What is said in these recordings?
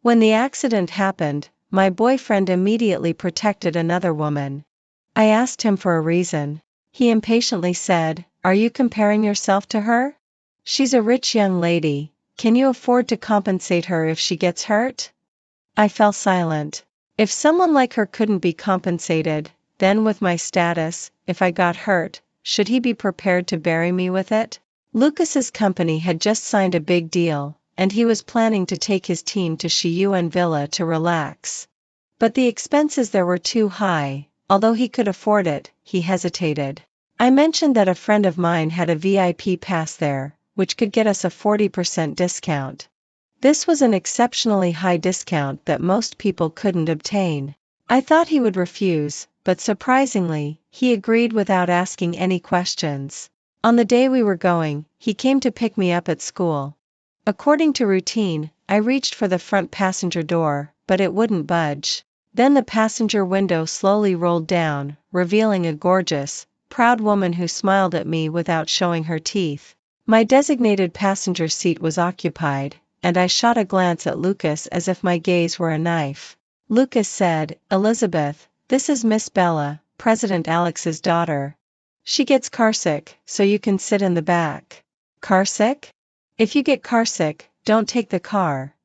When the accident happened, my boyfriend immediately protected another woman. I asked him for a reason. He impatiently said, "Are you comparing yourself to her? She's a rich young lady, can you afford to compensate her if she gets hurt?" I fell silent. If someone like her couldn't be compensated, then with my status, if I got hurt, should he be prepared to bury me with it? Lucas's company had just signed a big deal, and he was planning to take his team to Shiyuan Villa to relax. But the expenses there were too high. Although he could afford it, he hesitated. I mentioned that a friend of mine had a VIP pass there, which could get us a 40% discount. This was an exceptionally high discount that most people couldn't obtain. I thought he would refuse, but surprisingly, he agreed without asking any questions. On the day we were going, he came to pick me up at school. According to routine, I reached for the front passenger door, but it wouldn't budge. Then the passenger window slowly rolled down, revealing a gorgeous, proud woman who smiled at me without showing her teeth. My designated passenger seat was occupied, and I shot a glance at Lucas as if my gaze were a knife. Lucas said, "Elizabeth, this is Miss Bella, President Alex's daughter. She gets carsick, so you can sit in the back." Carsick? If you get carsick, don't take the car.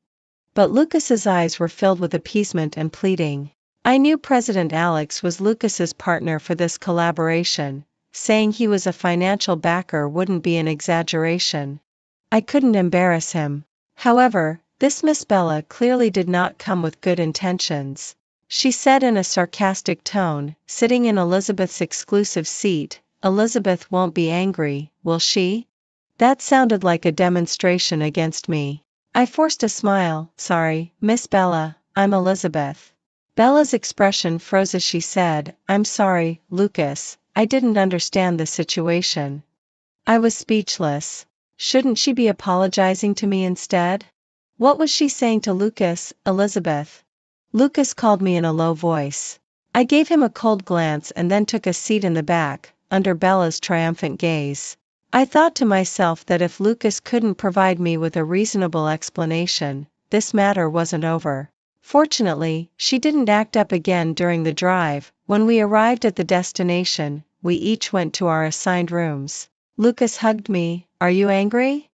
But Lucas's eyes were filled with appeasement and pleading. I knew President Alex was Lucas's partner for this collaboration. Saying he was a financial backer wouldn't be an exaggeration. I couldn't embarrass him. However, this Miss Bella clearly did not come with good intentions. She said in a sarcastic tone, sitting in Elizabeth's exclusive seat, "Elizabeth won't be angry, will she?" That sounded like a demonstration against me. I forced a smile. "Sorry, Miss Bella, I'm Elizabeth." Bella's expression froze as she said, "I'm sorry, Lucas, I didn't understand the situation." I was speechless. Shouldn't she be apologizing to me instead? What was she saying to Lucas, Elizabeth? Lucas called me in a low voice. I gave him a cold glance and then took a seat in the back, under Bella's triumphant gaze. I thought to myself that if Lucas couldn't provide me with a reasonable explanation, this matter wasn't over. Fortunately, she didn't act up again during the drive. When we arrived at the destination, we each went to our assigned rooms. Lucas hugged me. "Are you angry?"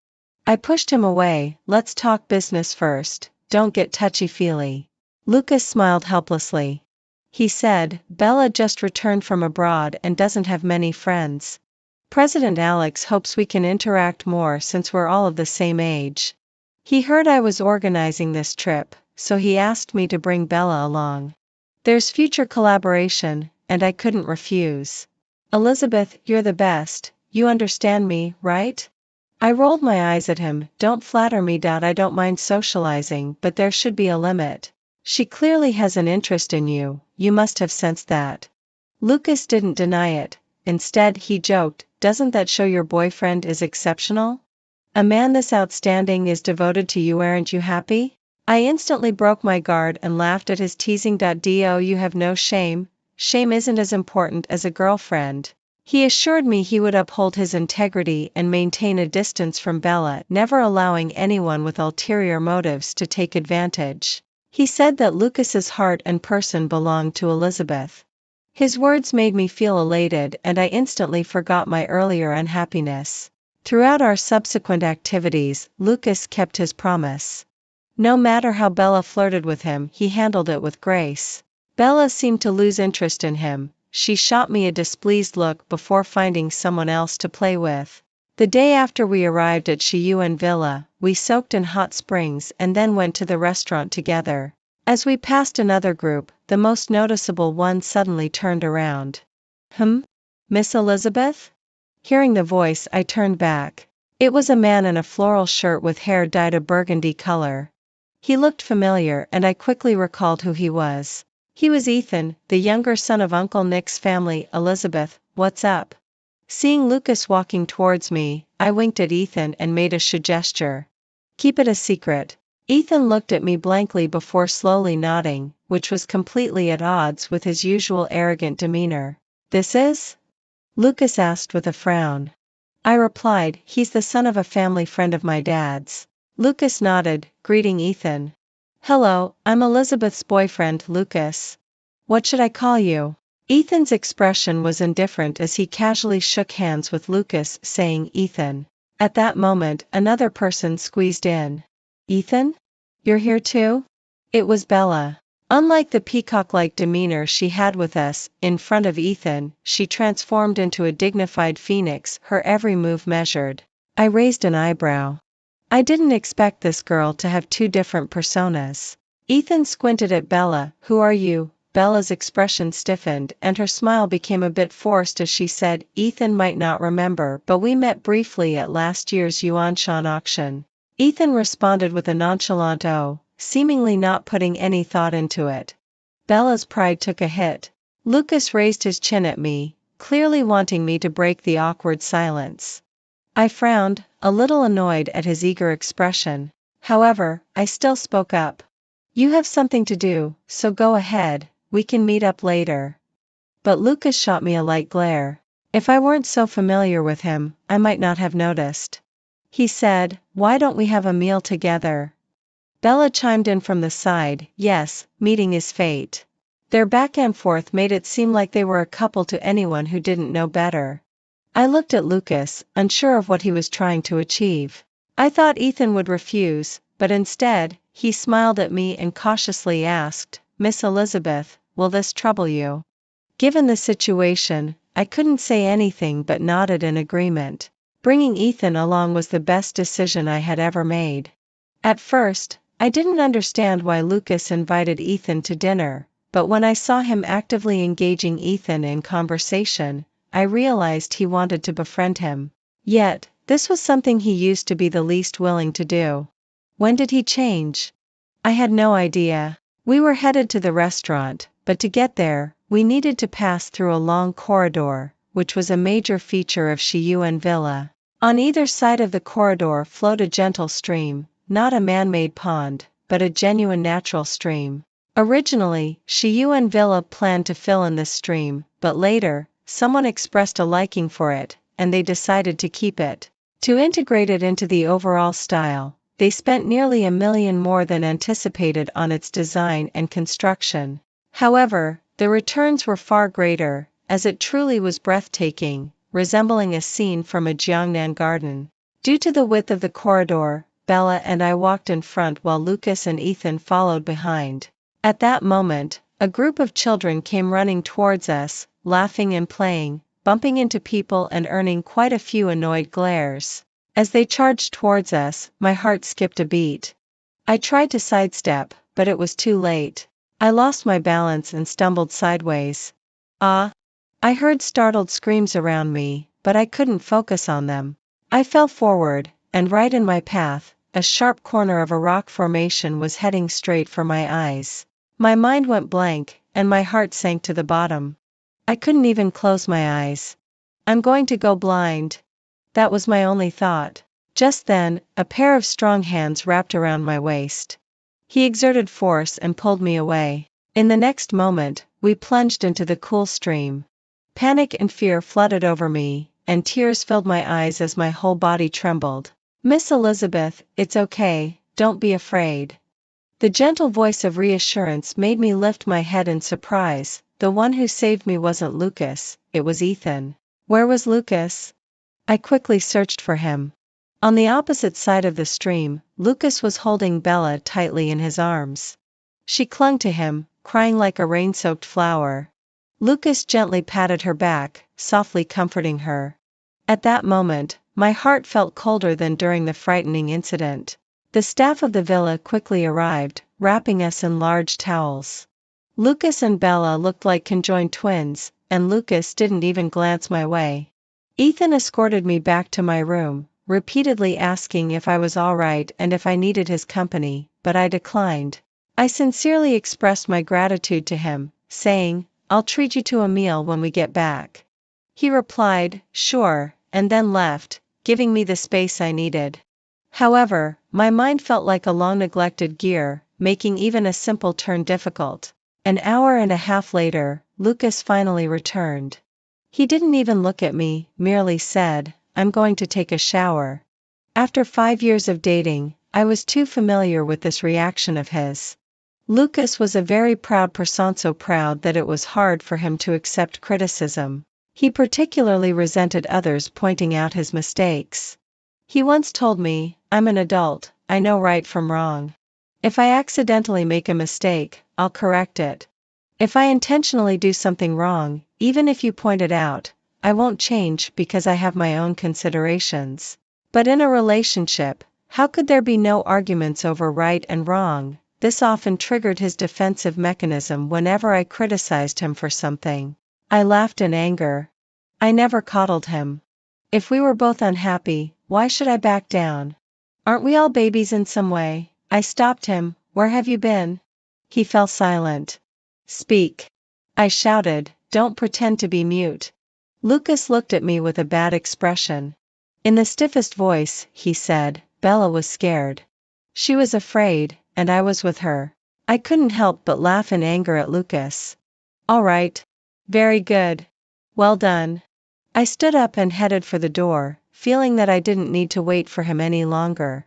I pushed him away. "Let's talk business first, don't get touchy-feely." Lucas smiled helplessly. He said, "Bella just returned from abroad and doesn't have many friends. President Alex hopes we can interact more since we're all of the same age. He heard I was organizing this trip, so he asked me to bring Bella along. There's future collaboration, and I couldn't refuse. Elizabeth, you're the best. You understand me, right?" I rolled my eyes at him. "Don't flatter me. I don't mind socializing, but there should be a limit. She clearly has an interest in you, you must have sensed that." Lucas didn't deny it. Instead, he joked, "Doesn't that show your boyfriend is exceptional? A man this outstanding is devoted to you. Aren't you happy?" I instantly broke my guard and laughed at his teasing. "Do you have no shame? Shame isn't as important as a girlfriend." He assured me he would uphold his integrity and maintain a distance from Bella, never allowing anyone with ulterior motives to take advantage. He said that Lucas's heart and person belonged to Elizabeth. His words made me feel elated, and I instantly forgot my earlier unhappiness. Throughout our subsequent activities, Lucas kept his promise. No matter how Bella flirted with him, he handled it with grace. Bella seemed to lose interest in him. She shot me a displeased look before finding someone else to play with. The day after we arrived at Shiyuan Villa, we soaked in hot springs and then went to the restaurant together. As we passed another group, the most noticeable one suddenly turned around. Miss Elizabeth?" Hearing the voice, I turned back. It was a man in a floral shirt with hair dyed a burgundy color. He looked familiar, and I quickly recalled who he was. He was Ethan, the younger son of Uncle Nick's family. "Elizabeth, what's up?" Seeing Lucas walking towards me, I winked at Ethan and made a gesture. "Keep it a secret." Ethan looked at me blankly before slowly nodding, which was completely at odds with his usual arrogant demeanor. "This is?" Lucas asked with a frown. I replied, "He's the son of a family friend of my dad's." Lucas nodded, greeting Ethan. Hello, I'm Elizabeth's boyfriend, Lucas. What should I call you? Ethan's expression was indifferent as he casually shook hands with Lucas, saying, Ethan. At that moment, another person squeezed in. Ethan? You're here too? It was Bella. Unlike the peacock-like demeanor she had with us, in front of Ethan, she transformed into a dignified phoenix, her every move measured. I raised an eyebrow. I didn't expect this girl to have two different personas. Ethan squinted at Bella. Who are you? Bella's expression stiffened and her smile became a bit forced as she said, Ethan might not remember, but we met briefly at last year's Yuanshan auction. Ethan responded with a nonchalant "oh," seemingly not putting any thought into it. Bella's pride took a hit. Lucas raised his chin at me, clearly wanting me to break the awkward silence. I frowned, a little annoyed at his eager expression. However, I still spoke up. You have something to do, so go ahead, we can meet up later. But Lucas shot me a light glare. If I weren't so familiar with him, I might not have noticed. He said, why don't we have a meal together? Bella chimed in from the side, yes, meeting is fate. Their back and forth made it seem like they were a couple to anyone who didn't know better. I looked at Lucas, unsure of what he was trying to achieve. I thought Ethan would refuse, but instead, he smiled at me and cautiously asked, Miss Elizabeth, will this trouble you? Given the situation, I couldn't say anything but nodded in agreement. Bringing Ethan along was the best decision I had ever made. At first, I didn't understand why Lucas invited Ethan to dinner, but when I saw him actively engaging Ethan in conversation, I realized he wanted to befriend him. Yet, this was something he used to be the least willing to do. When did he change? I had no idea. We were headed to the restaurant, but to get there, we needed to pass through a long corridor, which was a major feature of Shiyuan Villa. On either side of the corridor flowed a gentle stream, not a man-made pond, but a genuine natural stream. Originally, Shiyuan Villa planned to fill in this stream, but later, someone expressed a liking for it, and they decided to keep it. To integrate it into the overall style, they spent nearly $1 million more than anticipated on its design and construction. However, the returns were far greater, as it truly was breathtaking, resembling a scene from a Jiangnan garden. Due to the width of the corridor, Bella and I walked in front while Lucas and Ethan followed behind. At that moment, a group of children came running towards us, laughing and playing, bumping into people and earning quite a few annoyed glares. As they charged towards us, my heart skipped a beat. I tried to sidestep, but it was too late. I lost my balance and stumbled sideways. Ah! I heard startled screams around me, but I couldn't focus on them. I fell forward, and right in my path, a sharp corner of a rock formation was heading straight for my eyes. My mind went blank, and my heart sank to the bottom. I couldn't even close my eyes. I'm going to go blind. That was my only thought. Just then, a pair of strong hands wrapped around my waist. He exerted force and pulled me away. In the next moment, we plunged into the cool stream. Panic and fear flooded over me, and tears filled my eyes as my whole body trembled. Miss Elizabeth, it's okay, don't be afraid. The gentle voice of reassurance made me lift my head in surprise. The one who saved me wasn't Lucas, it was Ethan. Where was Lucas? I quickly searched for him. On the opposite side of the stream, Lucas was holding Bella tightly in his arms. She clung to him, crying like a rain-soaked flower. Lucas gently patted her back, softly comforting her. At that moment, my heart felt colder than during the frightening incident. The staff of the villa quickly arrived, wrapping us in large towels. Lucas and Bella looked like conjoined twins, and Lucas didn't even glance my way. Ethan escorted me back to my room, repeatedly asking if I was all right and if I needed his company, but I declined. I sincerely expressed my gratitude to him, saying, I'll treat you to a meal when we get back. He replied, sure, and then left, giving me the space I needed. However, my mind felt like a long-neglected gear, making even a simple turn difficult. An hour and a half later, Lucas finally returned. He didn't even look at me, merely said, I'm going to take a shower. After 5 years of dating, I was too familiar with this reaction of his. Lucas was a very proud person, so proud that it was hard for him to accept criticism. He particularly resented others pointing out his mistakes. He once told me, "I'm an adult, I know right from wrong. If I accidentally make a mistake, I'll correct it. If I intentionally do something wrong, even if you point it out, I won't change because I have my own considerations." But in a relationship, how could there be no arguments over right and wrong? This often triggered his defensive mechanism whenever I criticized him for something. I laughed in anger. I never coddled him. If we were both unhappy, why should I back down? Aren't we all babies in some way? I stopped him. "Where have you been?" He fell silent. "Speak," I shouted, "don't pretend to be mute." Lucas looked at me with a bad expression. In the stiffest voice, he said, "Bella was scared. She was afraid, and I was with her." I couldn't help but laugh in anger at Lucas. "All right. Very good. Well done." I stood up and headed for the door, feeling that I didn't need to wait for him any longer.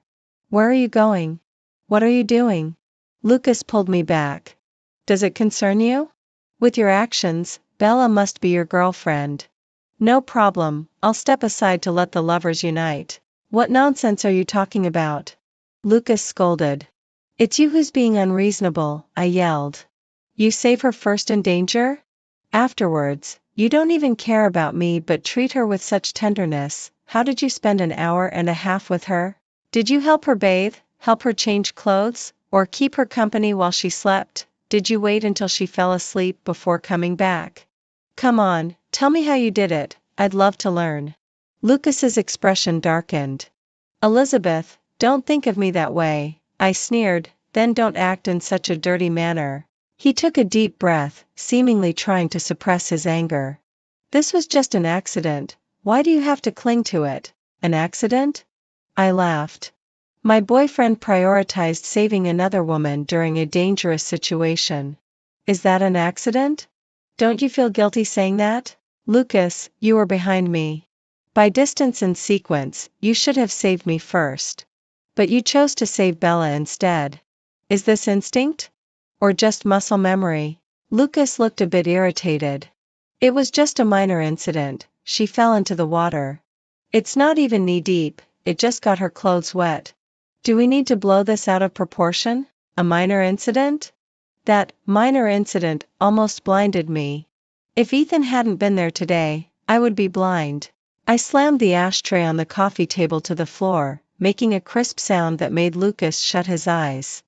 "Where are you going? What are you doing?" Lucas pulled me back. "Does it concern you? With your actions, Bella must be your girlfriend." "No problem, I'll step aside to let the lovers unite." "What nonsense are you talking about?" Lucas scolded. "It's you who's being unreasonable," I yelled. "You save her first in danger? Afterwards, you don't even care about me but treat her with such tenderness. How did you spend an hour and a half with her? Did you help her bathe, help her change clothes, or keep her company while she slept? Did you wait until she fell asleep before coming back? Come on, tell me how you did it, I'd love to learn." Lucas's expression darkened. "Elizabeth, don't think of me that way," I sneered, "then don't act in such a dirty manner." He took a deep breath, seemingly trying to suppress his anger. "This was just an accident, why do you have to cling to it?" "An accident?" I laughed. "My boyfriend prioritized saving another woman during a dangerous situation. Is that an accident? Don't you feel guilty saying that?" "Lucas, you were behind me. By distance and sequence, you should have saved me first. But you chose to save Bella instead. Is this instinct? Or just muscle memory?" Lucas looked a bit irritated. "It was just a minor incident, she fell into the water. It's not even knee deep, it just got her clothes wet. Do we need to blow this out of proportion? A minor incident?" That minor incident almost blinded me. If Ethan hadn't been there today, I would be blind. I slammed the ashtray on the coffee table to the floor, making a crisp sound that made Lucas shut his eyes.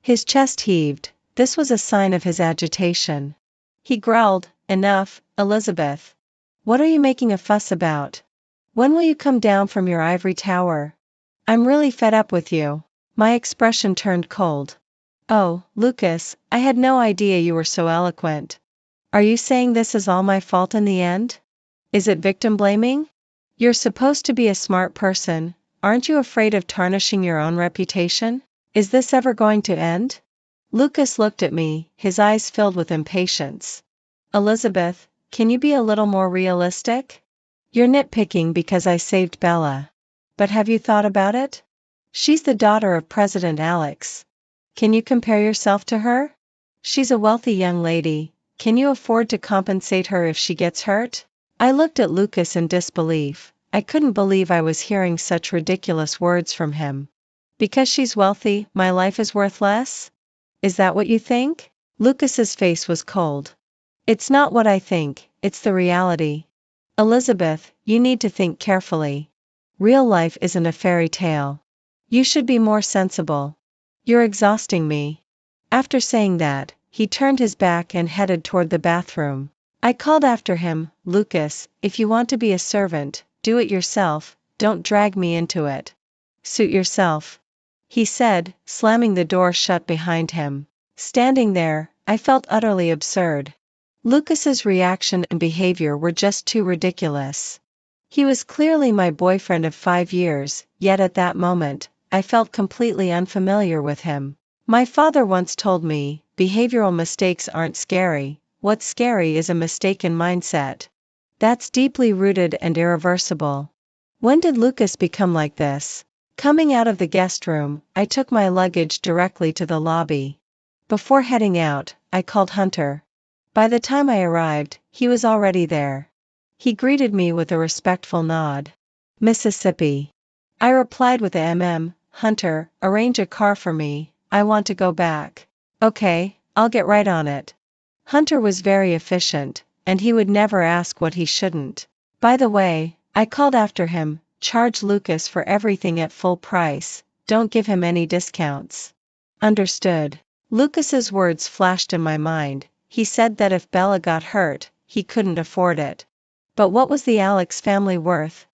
His chest heaved. This was a sign of his agitation. He growled, "Enough, Elizabeth. What are you making a fuss about? When will you come down from your ivory tower? I'm really fed up with you." My expression turned cold. "Oh, Lucas, I had no idea you were so eloquent. Are you saying this is all my fault in the end? Is it victim blaming? You're supposed to be a smart person, aren't you afraid of tarnishing your own reputation? Is this ever going to end?" Lucas looked at me, his eyes filled with impatience. "Elizabeth, can you be a little more realistic? You're nitpicking because I saved Bella. But have you thought about it? She's the daughter of President Alex. Can you compare yourself to her? She's a wealthy young lady, can you afford to compensate her if she gets hurt?" I looked at Lucas in disbelief. I couldn't believe I was hearing such ridiculous words from him. "Because she's wealthy, my life is worth less? Is that what you think?" Lucas's face was cold. "It's not what I think, it's the reality. Elizabeth, you need to think carefully. Real life isn't a fairy tale. You should be more sensible. You're exhausting me." After saying that, he turned his back and headed toward the bathroom. I called after him, "Lucas, if you want to be a servant, do it yourself, don't drag me into it." "Suit yourself," he said, slamming the door shut behind him. Standing there, I felt utterly absurd. Lucas's reaction and behavior were just too ridiculous. He was clearly my boyfriend of 5 years, yet at that moment, I felt completely unfamiliar with him. My father once told me, behavioral mistakes aren't scary, what's scary is a mistaken mindset. That's deeply rooted and irreversible. When did Lucas become like this? Coming out of the guest room, I took my luggage directly to the lobby. Before heading out, I called Hunter. By the time I arrived, he was already there. He greeted me with a respectful nod. Mississippi. I replied with a Hunter, arrange a car for me, I want to go back. Okay, I'll get right on it. Hunter was very efficient, and he would never ask what he shouldn't. By the way, I called after him, charge Lucas for everything at full price, don't give him any discounts. Understood. Lucas's words flashed in my mind. He said that if Bella got hurt, he couldn't afford it. But what was the Alex family worth?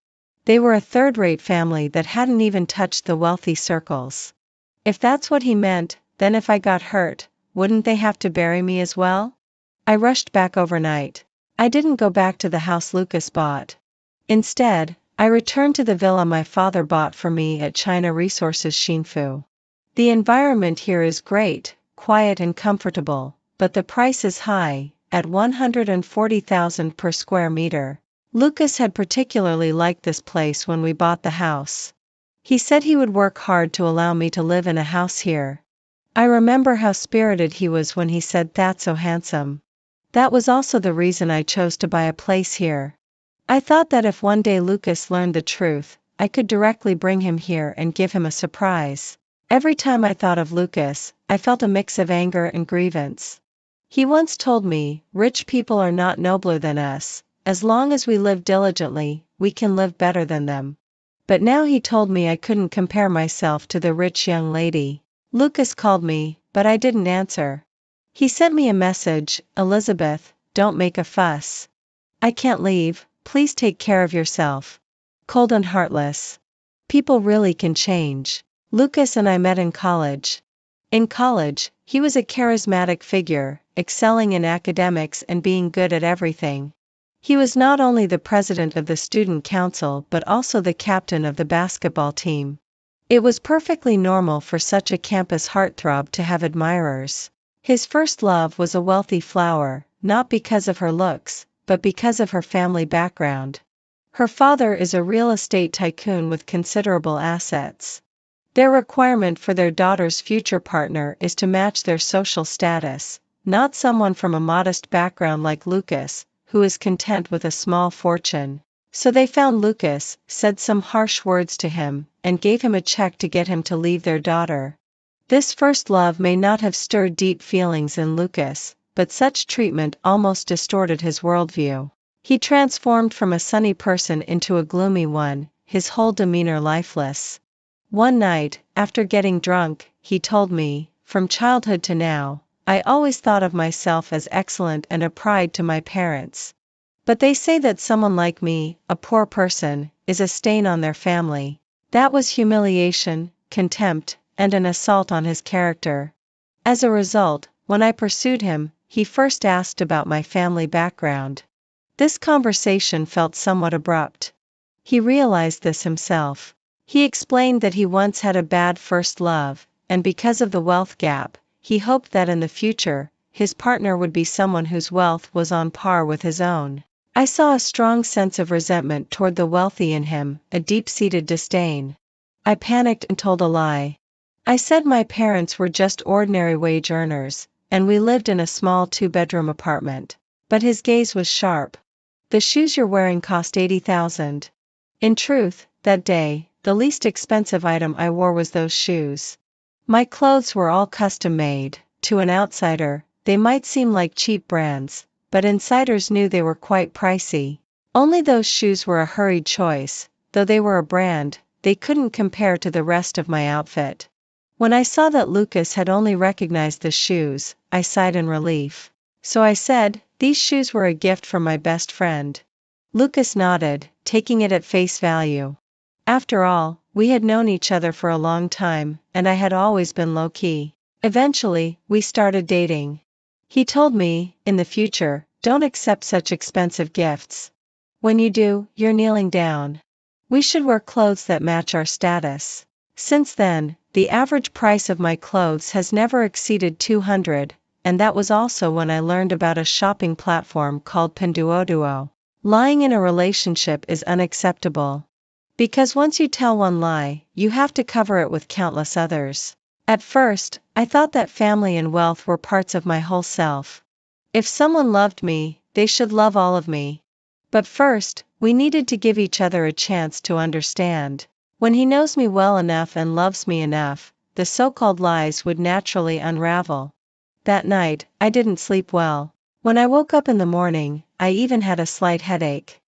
They were a third-rate family that hadn't even touched the wealthy circles. If that's what he meant, then if I got hurt, wouldn't they have to bury me as well? I rushed back overnight. I didn't go back to the house Lucas bought. Instead, I returned to the villa my father bought for me at China Resources Xinfu. The environment here is great, quiet and comfortable, but the price is high, at 140,000 per square meter. Lucas had particularly liked this place when we bought the house. He said he would work hard to allow me to live in a house here. I remember how spirited he was when he said "That's so handsome." That was also the reason I chose to buy a place here. I thought that if one day Lucas learned the truth, I could directly bring him here and give him a surprise. Every time I thought of Lucas, I felt a mix of anger and grievance. He once told me, rich people are not nobler than us, as long as we live diligently, we can live better than them. But now he told me I couldn't compare myself to the rich young lady. Lucas called me, but I didn't answer. He sent me a message, Elizabeth, don't make a fuss. I can't leave, please take care of yourself. Cold and heartless. People really can change. Lucas and I met in college. In college, he was a charismatic figure, excelling in academics and being good at everything. He was not only the president of the student council but also the captain of the basketball team. It was perfectly normal for such a campus heartthrob to have admirers. His first love was a wealthy flower, not because of her looks, but because of her family background. Her father is a real estate tycoon with considerable assets. Their requirement for their daughter's future partner is to match their social status, not someone from a modest background like Lucas, who is content with a small fortune. So they found Lucas, said some harsh words to him, and gave him a check to get him to leave their daughter. This first love may not have stirred deep feelings in Lucas, but such treatment almost distorted his worldview. He transformed from a sunny person into a gloomy one, his whole demeanor lifeless. One night, after getting drunk, he told me, from childhood to now, I always thought of myself as excellent and a pride to my parents. But they say that someone like me, a poor person, is a stain on their family. That was humiliation, contempt, and an assault on his character. As a result, when I pursued him, he first asked about my family background. This conversation felt somewhat abrupt. He realized this himself. He explained that he once had a bad first love, and because of the wealth gap, he hoped that in the future, his partner would be someone whose wealth was on par with his own. I saw a strong sense of resentment toward the wealthy in him, a deep-seated disdain. I panicked and told a lie. I said my parents were just ordinary wage earners, and we lived in a small 2-bedroom apartment. But his gaze was sharp. The shoes you're wearing cost 80,000. In truth, that day, the least expensive item I wore was those shoes. My clothes were all custom-made. To an outsider, they might seem like cheap brands, but insiders knew they were quite pricey. Only those shoes were a hurried choice, though they were a brand, they couldn't compare to the rest of my outfit. When I saw that Lucas had only recognized the shoes, I sighed in relief. So I said, these shoes were a gift from my best friend. Lucas nodded, taking it at face value. After all, we had known each other for a long time, and I had always been low-key. Eventually, we started dating. He told me, in the future, don't accept such expensive gifts. When you do, you're kneeling down. We should wear clothes that match our status. Since then, the average price of my clothes has never exceeded 200, and that was also when I learned about a shopping platform called Pinduoduo. Lying in a relationship is unacceptable. Because once you tell one lie, you have to cover it with countless others. At first, I thought that family and wealth were parts of my whole self. If someone loved me, they should love all of me. But first, we needed to give each other a chance to understand. When he knows me well enough and loves me enough, the so-called lies would naturally unravel. That night, I didn't sleep well. When I woke up in the morning, I even had a slight headache.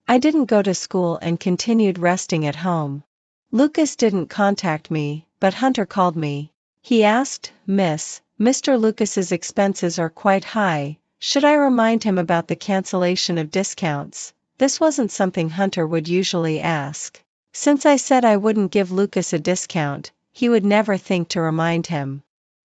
I didn't go to school and continued resting at home. Lucas didn't contact me, but Hunter called me. He asked, Mr. Lucas's expenses are quite high, should I remind him about the cancellation of discounts? This wasn't something Hunter would usually ask. Since I said I wouldn't give Lucas a discount, he would never think to remind him.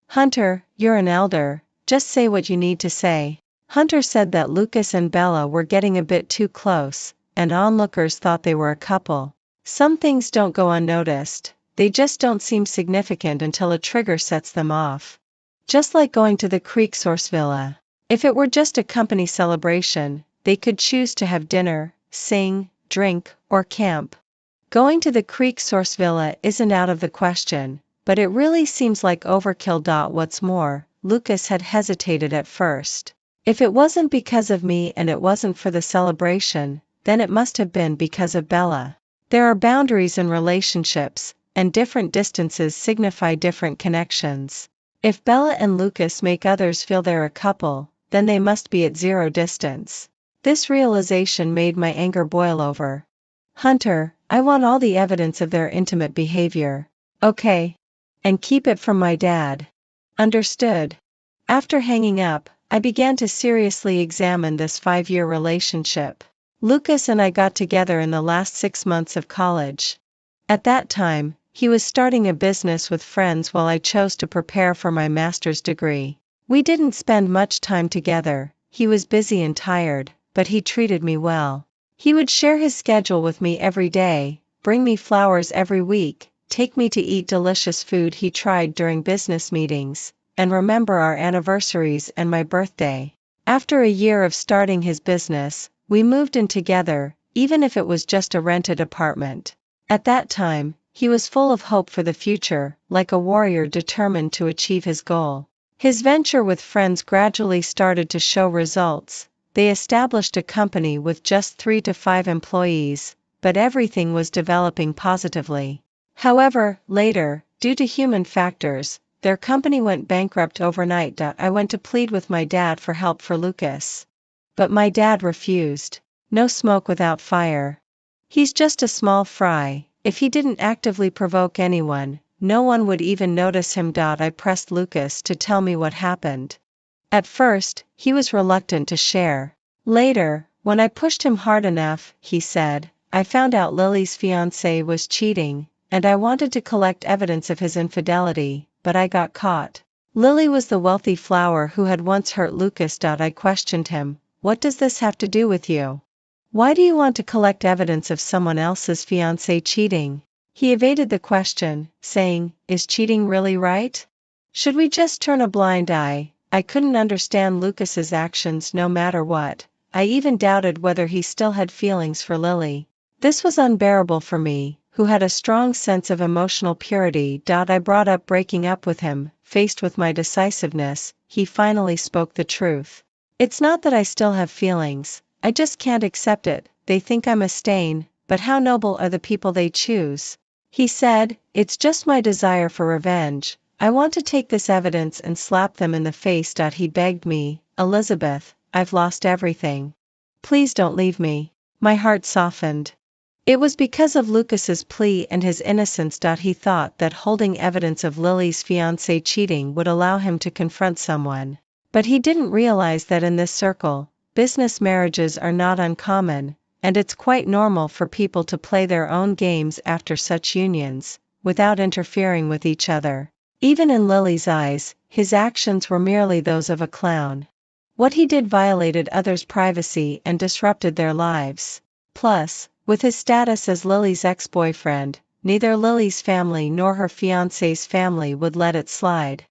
Hunter, you're an elder, just say what you need to say. Hunter said that Lucas and Bella were getting a bit too close, and onlookers thought they were a couple. Some things don't go unnoticed, they just don't seem significant until a trigger sets them off. Just like going to the Creek Source Villa. If it were just a company celebration, they could choose to have dinner, sing, drink, or camp. Going to the Creek Source Villa isn't out of the question, but it really seems like overkill. What's more, Lucas had hesitated at first. If it wasn't because of me and it wasn't for the celebration, then it must have been because of Bella. There are boundaries in relationships, and different distances signify different connections. If Bella and Lucas make others feel they're a couple, then they must be at zero distance. This realization made my anger boil over. Hunter, I want all the evidence of their intimate behavior. Okay. And keep it from my dad. Understood. After hanging up, I began to seriously examine this 5-year relationship. Lucas and I got together in the last 6 months of college. At that time, he was starting a business with friends while I chose to prepare for my master's degree. We didn't spend much time together, he was busy and tired, but he treated me well. He would share his schedule with me every day, bring me flowers every week, take me to eat delicious food he tried during business meetings, and remember our anniversaries and my birthday. After a year of starting his business, we moved in together, even if it was just a rented apartment. At that time, he was full of hope for the future, like a warrior determined to achieve his goal. His venture with friends gradually started to show results. They established a company with just 3 to 5 employees, but everything was developing positively. However, later, due to human factors, their company went bankrupt overnight. I went to plead with my dad for help for Lucas. But my dad refused. No smoke without fire. He's just a small fry. If he didn't actively provoke anyone, no one would even notice him. I pressed Lucas to tell me what happened. At first, he was reluctant to share. Later, when I pushed him hard enough, he said, I found out Lily's fiancé was cheating, and I wanted to collect evidence of his infidelity, but I got caught. Lily was the wealthy flower who had once hurt Lucas. I questioned him, what does this have to do with you? Why do you want to collect evidence of someone else's fiancé cheating? He evaded the question, saying, is cheating really right? Should we just turn a blind eye? I couldn't understand Lucas's actions no matter what. I even doubted whether he still had feelings for Lily. This was unbearable for me, who had a strong sense of emotional purity. I brought up breaking up with him. Faced with my decisiveness, he finally spoke the truth. It's not that I still have feelings, I just can't accept it. They think I'm a stain, but how noble are the people they choose? He said, it's just my desire for revenge. I want to take this evidence and slap them in the face. He begged me, Elizabeth, I've lost everything. Please don't leave me. My heart softened. It was because of Lucas's plea and his innocence. He thought that holding evidence of Lily's fiancé cheating would allow him to confront someone. But he didn't realize that in this circle, business marriages are not uncommon, and it's quite normal for people to play their own games after such unions, without interfering with each other. Even in Lily's eyes, his actions were merely those of a clown. What he did violated others' privacy and disrupted their lives. Plus, with his status as Lily's ex-boyfriend, neither Lily's family nor her fiancé's family would let it slide.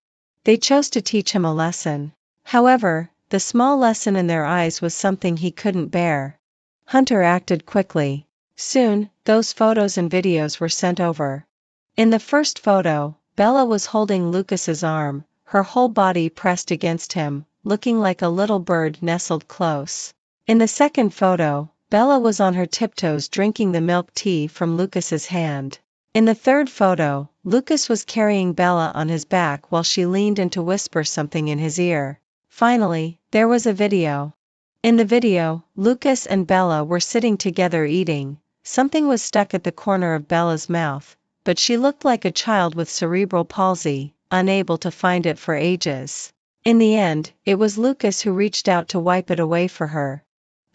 They chose to teach him a lesson. However, the small lesson in their eyes was something he couldn't bear. Hunter acted quickly. Soon, those photos and videos were sent over. In the first photo, Bella was holding Lucas's arm, her whole body pressed against him, looking like a little bird nestled close. In the second photo, Bella was on her tiptoes drinking the milk tea from Lucas's hand. In the third photo, Lucas was carrying Bella on his back while she leaned in to whisper something in his ear. Finally, there was a video. In the video, Lucas and Bella were sitting together eating. Something was stuck at the corner of Bella's mouth, but she looked like a child with cerebral palsy, unable to find it for ages. In the end, it was Lucas who reached out to wipe it away for her.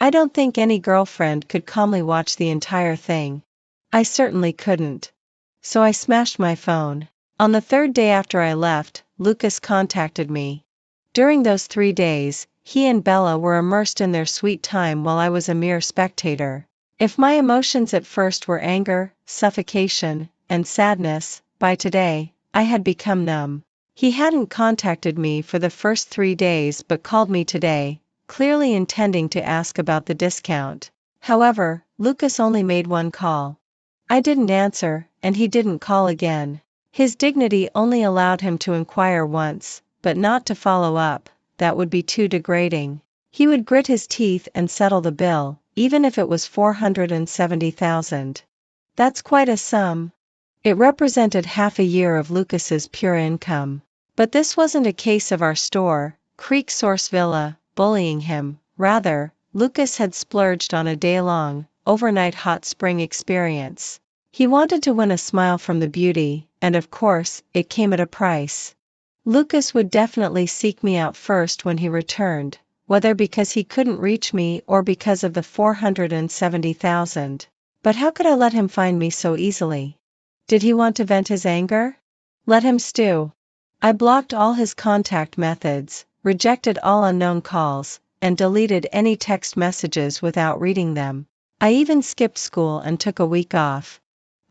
I don't think any girlfriend could calmly watch the entire thing. I certainly couldn't. So I smashed my phone. On the third day after I left, Lucas contacted me. During those 3 days, he and Bella were immersed in their sweet time while I was a mere spectator. If my emotions at first were anger, suffocation, and sadness, by today, I had become numb. He hadn't contacted me for the first 3 days but called me today, clearly intending to ask about the discount. However, Lucas only made one call. I didn't answer, and he didn't call again. His dignity only allowed him to inquire once, but not to follow up. That would be too degrading. He would grit his teeth and settle the bill, even if it was $470,000. That's quite a sum. It represented half a year of Lucas's pure income. But this wasn't a case of our store, Creek Source Villa, bullying him. Rather, Lucas had splurged on a day-long, overnight hot spring experience. He wanted to win a smile from the beauty, and of course, it came at a price. Lucas would definitely seek me out first when he returned, whether because he couldn't reach me or because of the $470,000. But how could I let him find me so easily? Did he want to vent his anger? Let him stew. I blocked all his contact methods, rejected all unknown calls, and deleted any text messages without reading them. I even skipped school and took a week off.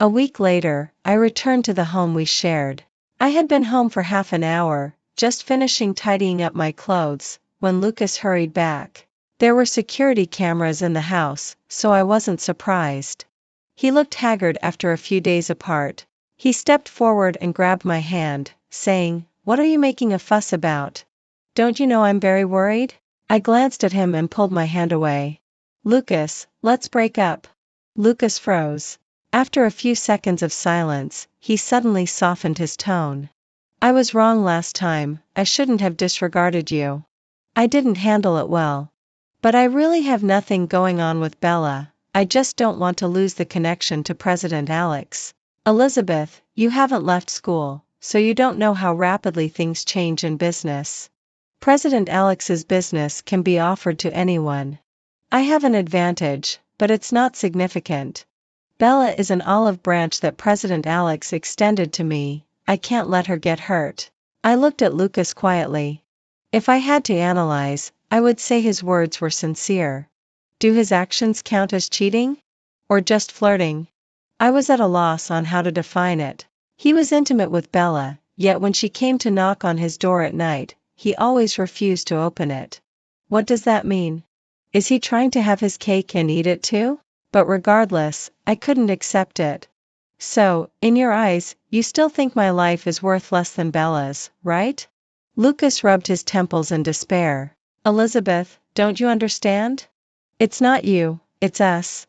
A week later, I returned to the home we shared. I had been home for half an hour, just finishing tidying up my clothes, when Lucas hurried back. There were security cameras in the house, so I wasn't surprised. He looked haggard after a few days apart. He stepped forward and grabbed my hand, saying, "What are you making a fuss about? Don't you know I'm very worried?" I glanced at him and pulled my hand away. "Lucas, let's break up." Lucas froze. After a few seconds of silence, he suddenly softened his tone. "I was wrong last time, I shouldn't have disregarded you. I didn't handle it well. But I really have nothing going on with Bella, I just don't want to lose the connection to President Alex. Elizabeth, you haven't left school, so you don't know how rapidly things change in business. President Alex's business can be offered to anyone. I have an advantage, but it's not significant. Bella is an olive branch that President Alex extended to me, I can't let her get hurt." I looked at Lucas quietly. If I had to analyze, I would say his words were sincere. Do his actions count as cheating? Or just flirting? I was at a loss on how to define it. He was intimate with Bella, yet when she came to knock on his door at night, he always refused to open it. What does that mean? Is he trying to have his cake and eat it too? But regardless, I couldn't accept it. "So, in your eyes, you still think my life is worth less than Bella's, right?" Lucas rubbed his temples in despair. "Elizabeth, don't you understand? It's not you, it's us.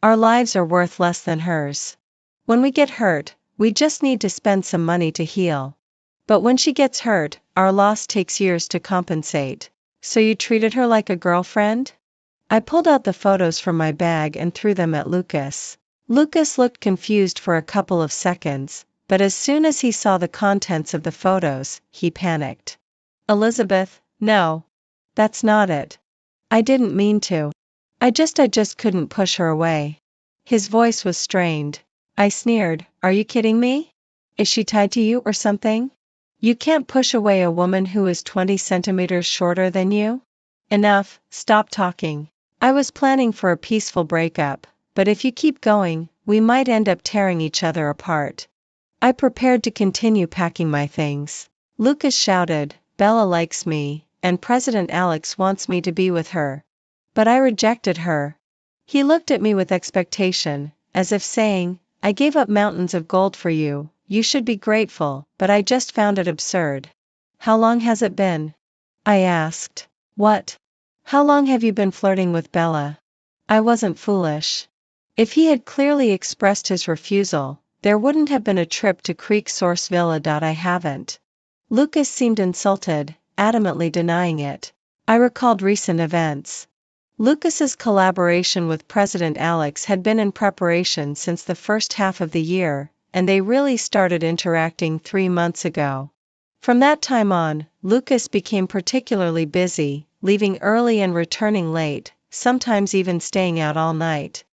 Our lives are worth less than hers. When we get hurt, we just need to spend some money to heal. But when she gets hurt, our loss takes years to compensate. So you treated her like a girlfriend?" I pulled out the photos from my bag and threw them at Lucas. Lucas looked confused for a couple of seconds, but as soon as he saw the contents of the photos, he panicked. "Elizabeth, no. That's not it. I didn't mean to. I just couldn't push her away." His voice was strained. I sneered, "Are you kidding me? Is she tied to you or something? You can't push away a woman who is 20 centimeters shorter than you? Enough, stop talking. I was planning for a peaceful breakup, but if you keep going, we might end up tearing each other apart." I prepared to continue packing my things. Lucas shouted, "Bella likes me, and President Alex wants me to be with her." But I rejected her. He looked at me with expectation, as if saying, I gave up mountains of gold for you, you should be grateful, but I just found it absurd. How long has it been? I asked. What? How long have you been flirting with Bella? I wasn't foolish. If he had clearly expressed his refusal, there wouldn't have been a trip to Creek Source Villa. I haven't. Lucas seemed insulted, adamantly denying it. I recalled recent events. Lucas's collaboration with President Alex had been in preparation since the first half of the year, and they really started interacting 3 months ago. From that time on, Lucas became particularly busy, leaving early and returning late, sometimes even staying out all night.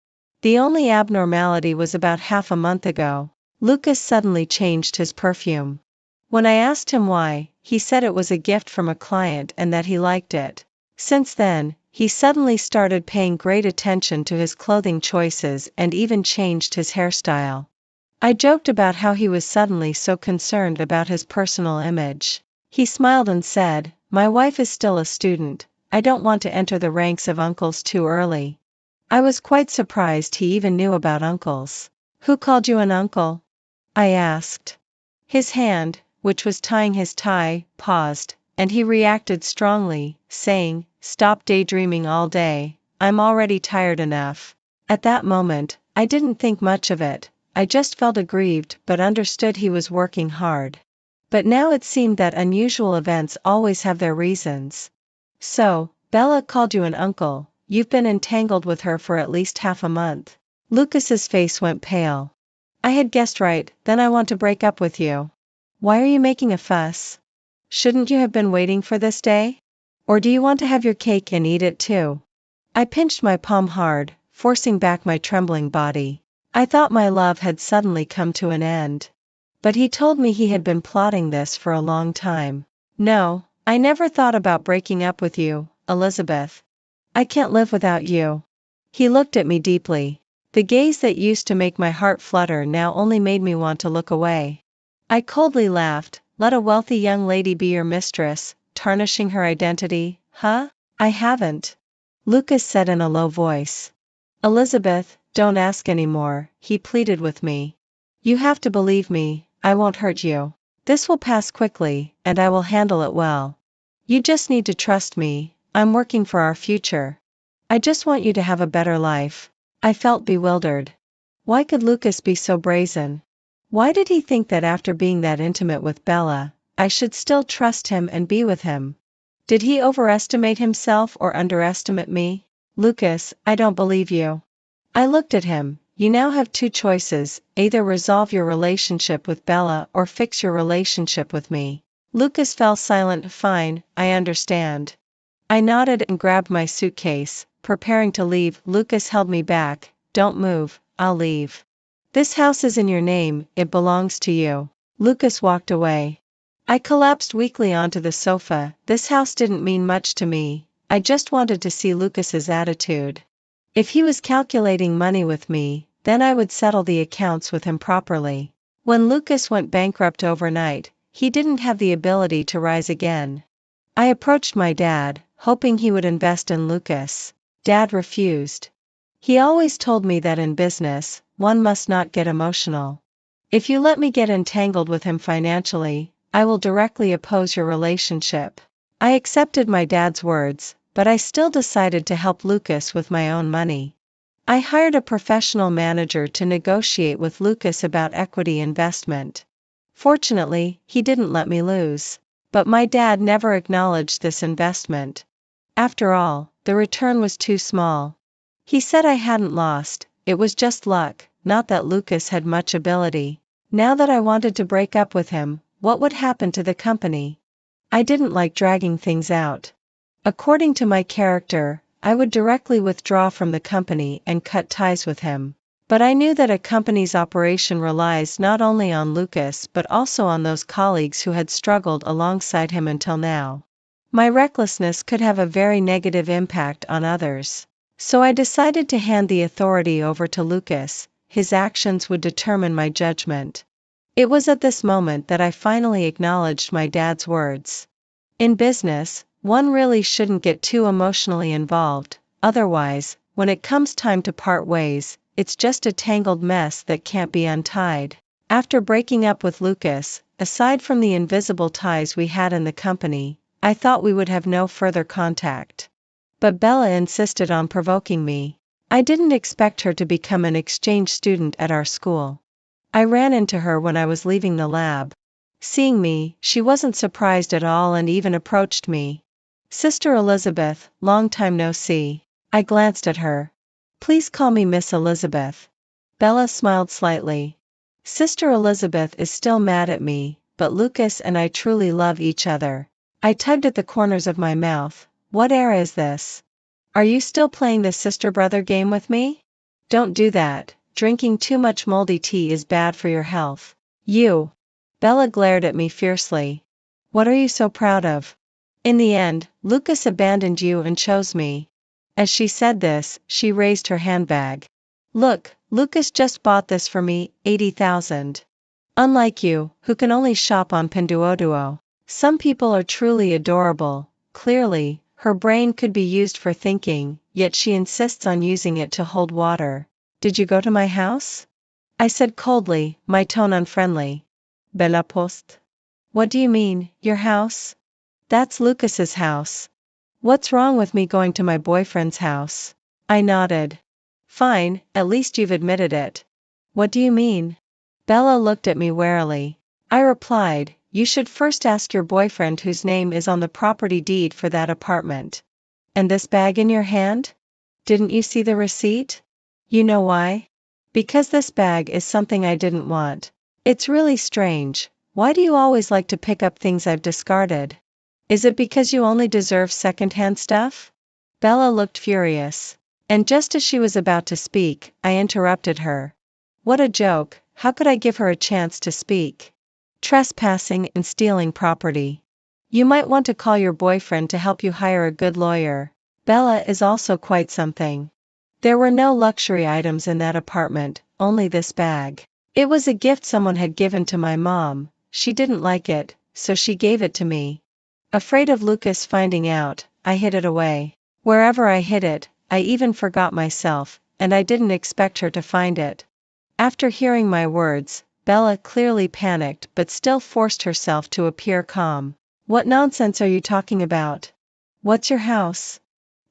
The only abnormality was about half a month ago. Lucas suddenly changed his perfume. When I asked him why, he said it was a gift from a client and that he liked it. Since then, he suddenly started paying great attention to his clothing choices and even changed his hairstyle. I joked about how he was suddenly so concerned about his personal image. He smiled and said, my wife is still a student, I don't want to enter the ranks of uncles too early. I was quite surprised he even knew about uncles. Who called you an uncle? I asked. His hand, which was tying his tie, paused, and he reacted strongly, saying, stop daydreaming all day, I'm already tired enough. At that moment, I didn't think much of it, I just felt aggrieved but understood he was working hard. But now it seemed that unusual events always have their reasons. So, Bella called you an uncle, you've been entangled with her for at least half a month. Lucas's face went pale. I had guessed right, then I want to break up with you. Why are you making a fuss? Shouldn't you have been waiting for this day? Or do you want to have your cake and eat it too? I pinched my palm hard, forcing back my trembling body. I thought my love had suddenly come to an end. But he told me he had been plotting this for a long time. No, I never thought about breaking up with you, Elizabeth. I can't live without you. He looked at me deeply. The gaze that used to make my heart flutter now only made me want to look away. I coldly laughed. Let a wealthy young lady be your mistress, tarnishing her identity, huh? I haven't. Lucas said in a low voice. Elizabeth, don't ask anymore, he pleaded with me. You have to believe me, I won't hurt you. This will pass quickly, and I will handle it well. You just need to trust me, I'm working for our future. I just want you to have a better life. I felt bewildered. Why could Lucas be so brazen? Why did he think that after being that intimate with Bella, I should still trust him and be with him? Did he overestimate himself or underestimate me? Lucas, I don't believe you. I looked at him. You now have 2 choices, either resolve your relationship with Bella or fix your relationship with me. Lucas fell silent. Fine, I understand. I nodded and grabbed my suitcase, preparing to leave. Lucas held me back. Don't move, I'll leave. This house is in your name, it belongs to you. Lucas walked away. I collapsed weakly onto the sofa. This house didn't mean much to me, I just wanted to see Lucas's attitude. If he was calculating money with me, then I would settle the accounts with him properly. When Lucas went bankrupt overnight, he didn't have the ability to rise again. I approached my dad, hoping he would invest in Lucas. Dad refused. He always told me that in business, one must not get emotional. If you let me get entangled with him financially, I will directly oppose your relationship. I accepted my dad's words, but I still decided to help Lucas with my own money. I hired a professional manager to negotiate with Lucas about equity investment. Fortunately, he didn't let me lose. But my dad never acknowledged this investment. After all, the return was too small. He said I hadn't lost, it was just luck, not that Lucas had much ability. Now that I wanted to break up with him, what would happen to the company? I didn't like dragging things out. According to my character, I would directly withdraw from the company and cut ties with him. But I knew that a company's operation relies not only on Lucas but also on those colleagues who had struggled alongside him until now. My recklessness could have a very negative impact on others. So I decided to hand the authority over to Lucas. His actions would determine my judgment. It was at this moment that I finally acknowledged my dad's words. In business, one really shouldn't get too emotionally involved, otherwise, when it comes time to part ways, it's just a tangled mess that can't be untied. After breaking up with Lucas, aside from the invisible ties we had in the company, I thought we would have no further contact. But Bella insisted on provoking me. I didn't expect her to become an exchange student at our school. I ran into her when I was leaving the lab. Seeing me, she wasn't surprised at all and even approached me. Sister Elizabeth, long time no see. I glanced at her. Please call me Miss Elizabeth. Bella smiled slightly. Sister Elizabeth is still mad at me, but Lucas and I truly love each other. I tugged at the corners of my mouth. What era is this? Are you still playing the sister-brother game with me? Don't do that. Drinking too much moldy tea is bad for your health. You. Bella glared at me fiercely. What are you so proud of? In the end, Lucas abandoned you and chose me. As she said this, she raised her handbag. Look, Lucas just bought this for me, 80,000. Unlike you, who can only shop on Pinduoduo. Some people are truly adorable. Clearly, her brain could be used for thinking, yet she insists on using it to hold water. Did you go to my house? I said coldly, my tone unfriendly. Bella Post. What do you mean, your house? That's Lucas's house. What's wrong with me going to my boyfriend's house? I nodded. Fine, at least you've admitted it. What do you mean? Bella looked at me warily. I replied, you should first ask your boyfriend whose name is on the property deed for that apartment. And this bag in your hand? Didn't you see the receipt? You know why? Because this bag is something I didn't want. It's really strange. Why do you always like to pick up things I've discarded? Is it because you only deserve second-hand stuff? Bella looked furious. And just as she was about to speak, I interrupted her. What a joke, how could I give her a chance to speak? Trespassing and stealing property. You might want to call your boyfriend to help you hire a good lawyer. Bella is also quite something. There were no luxury items in that apartment, only this bag. It was a gift someone had given to my mom. She didn't like it, so she gave it to me. Afraid of Lucas finding out, I hid it away. Wherever I hid it, I even forgot myself, and I didn't expect her to find it. After hearing my words, Bella clearly panicked but still forced herself to appear calm. What nonsense are you talking about? What's your house?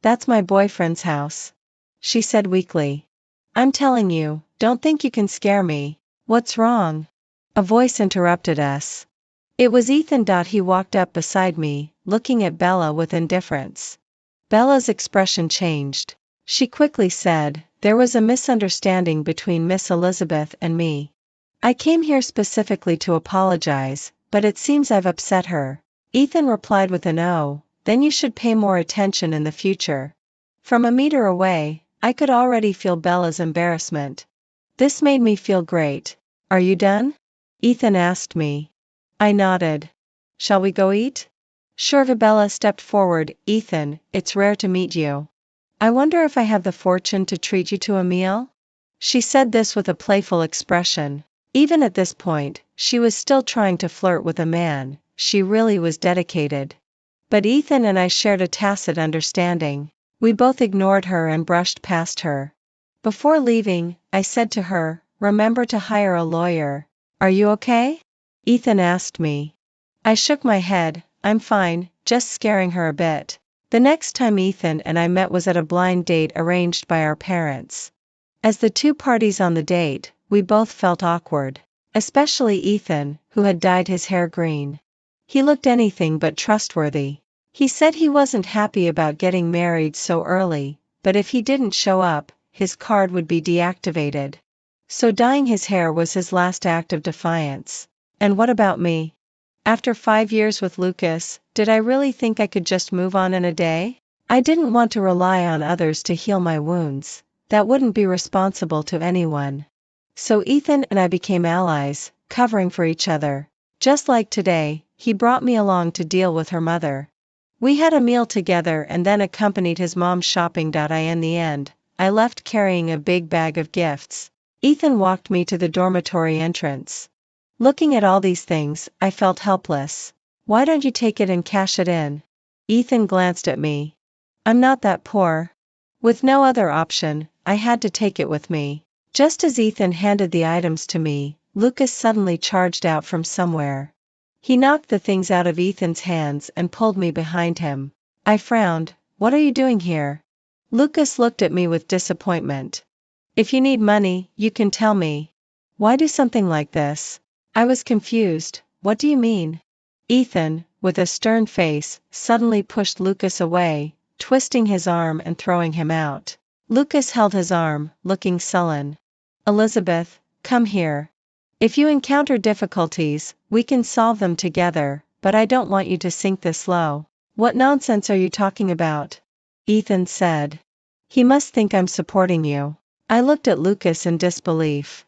That's my boyfriend's house. She said weakly. I'm telling you, don't think you can scare me. What's wrong? A voice interrupted us. It was Ethan. He walked up beside me, looking at Bella with indifference. Bella's expression changed. She quickly said, there was a misunderstanding between Miss Elizabeth and me. I came here specifically to apologize, but it seems I've upset her. Ethan replied with an "Oh, then you should pay more attention in the future." From a meter away, I could already feel Bella's embarrassment. This made me feel great. Are you done? Ethan asked me. I nodded. Shall we go eat? Sure. Bella stepped forward. Ethan, it's rare to meet you. I wonder if I have the fortune to treat you to a meal? She said this with a playful expression. Even at this point, she was still trying to flirt with a man. She really was dedicated. But Ethan and I shared a tacit understanding. We both ignored her and brushed past her. Before leaving, I said to her, remember to hire a lawyer. Are you okay? Ethan asked me. I shook my head. I'm fine, just scaring her a bit. The next time Ethan and I met was at a blind date arranged by our parents. As the two parties on the date, we both felt awkward. Especially Ethan, who had dyed his hair green. He looked anything but trustworthy. He said he wasn't happy about getting married so early, but if he didn't show up, his card would be deactivated. So dyeing his hair was his last act of defiance. And what about me? After 5 years with Lucas, did I really think I could just move on in a day? I didn't want to rely on others to heal my wounds. That wouldn't be responsible to anyone. So Ethan and I became allies, covering for each other. Just like today, he brought me along to deal with her mother. We had a meal together and then accompanied his mom shopping. In the end, I left carrying a big bag of gifts. Ethan walked me to the dormitory entrance. Looking at all these things, I felt helpless. Why don't you take it and cash it in? Ethan glanced at me. I'm not that poor. With no other option, I had to take it with me. Just as Ethan handed the items to me, Lucas suddenly charged out from somewhere. He knocked the things out of Ethan's hands and pulled me behind him. I frowned. What are you doing here? Lucas looked at me with disappointment. If you need money, you can tell me. Why do something like this? I was confused. What do you mean? Ethan, with a stern face, suddenly pushed Lucas away, twisting his arm and throwing him out. Lucas held his arm, looking sullen. Elizabeth, come here. If you encounter difficulties, we can solve them together, but I don't want you to sink this low. What nonsense are you talking about? Ethan said. He must think I'm supporting you. I looked at Lucas in disbelief.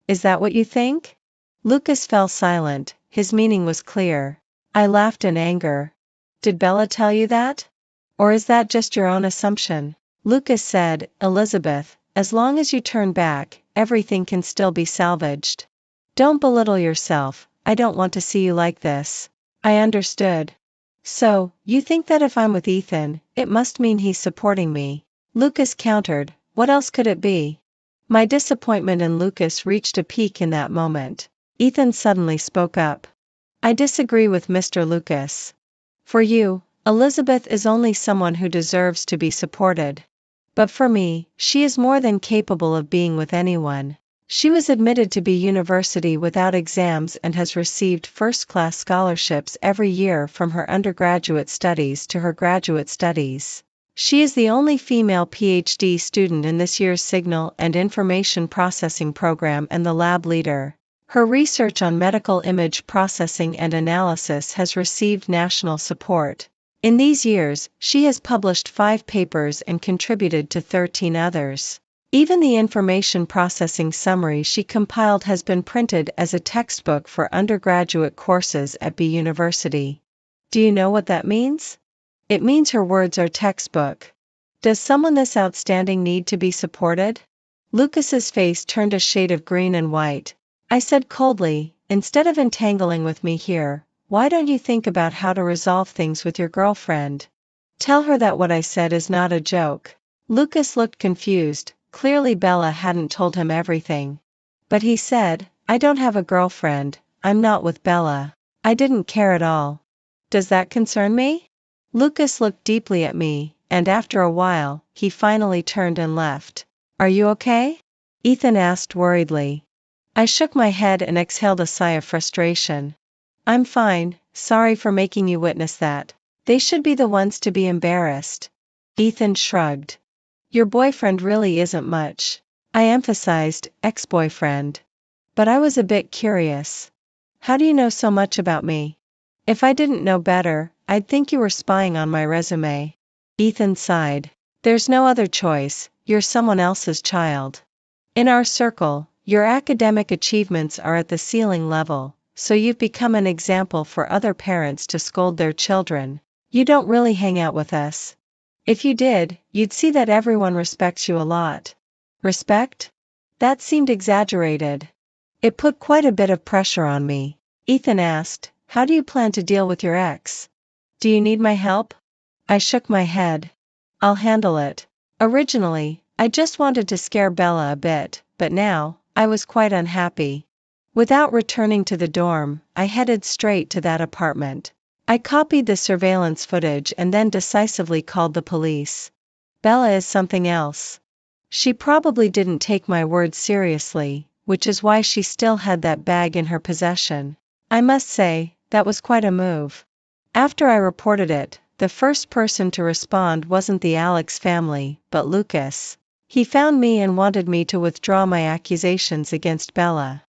Is that what you think? Lucas fell silent, his meaning was clear. I laughed in anger. Did Bella tell you that? Or is that just your own assumption? Lucas said, Elizabeth, as long as you turn back, everything can still be salvaged. Don't belittle yourself, I don't want to see you like this. I understood. So, you think that if I'm with Ethan, it must mean he's supporting me? Lucas countered, what else could it be? My disappointment in Lucas reached a peak in that moment. Ethan suddenly spoke up. I disagree with Mr. Lucas. For you, Elizabeth is only someone who deserves to be supported. But for me, she is more than capable of being with anyone. She was admitted to be university without exams and has received first-class scholarships every year from her undergraduate studies to her graduate studies. She is the only female PhD student in this year's Signal and Information Processing program and the lab leader. Her research on medical image processing and analysis has received national support. In these years, she has published 5 papers and contributed to 13 others. Even the information processing summary she compiled has been printed as a textbook for undergraduate courses at B University. Do you know what that means? It means her words are textbook. Does someone this outstanding need to be supported? Lucas's face turned a shade of green and white. I said coldly, instead of entangling with me here, why don't you think about how to resolve things with your girlfriend? Tell her that what I said is not a joke. Lucas looked confused, clearly Bella hadn't told him everything. But he said, I don't have a girlfriend, I'm not with Bella. I didn't care at all. Does that concern me? Lucas looked deeply at me, and after a while, he finally turned and left. Are you okay? Ethan asked worriedly. I shook my head and exhaled a sigh of frustration. I'm fine, sorry for making you witness that. They should be the ones to be embarrassed. Ethan shrugged. Your boyfriend really isn't much. I emphasized, ex-boyfriend. But I was a bit curious. How do you know so much about me? If I didn't know better, I'd think you were spying on my resume. Ethan sighed. There's no other choice, you're someone else's child. In our circle, your academic achievements are at the ceiling level, so you've become an example for other parents to scold their children. You don't really hang out with us. If you did, you'd see that everyone respects you a lot. Respect? That seemed exaggerated. It put quite a bit of pressure on me. Ethan asked, how do you plan to deal with your ex? Do you need my help? I shook my head. I'll handle it. Originally, I just wanted to scare Bella a bit, but now, I was quite unhappy. Without returning to the dorm, I headed straight to that apartment. I copied the surveillance footage and then decisively called the police. Bella is something else. She probably didn't take my words seriously, which is why she still had that bag in her possession. I must say, that was quite a move. After I reported it, the first person to respond wasn't the Alex family, but Lucas. He found me and wanted me to withdraw my accusations against Bella.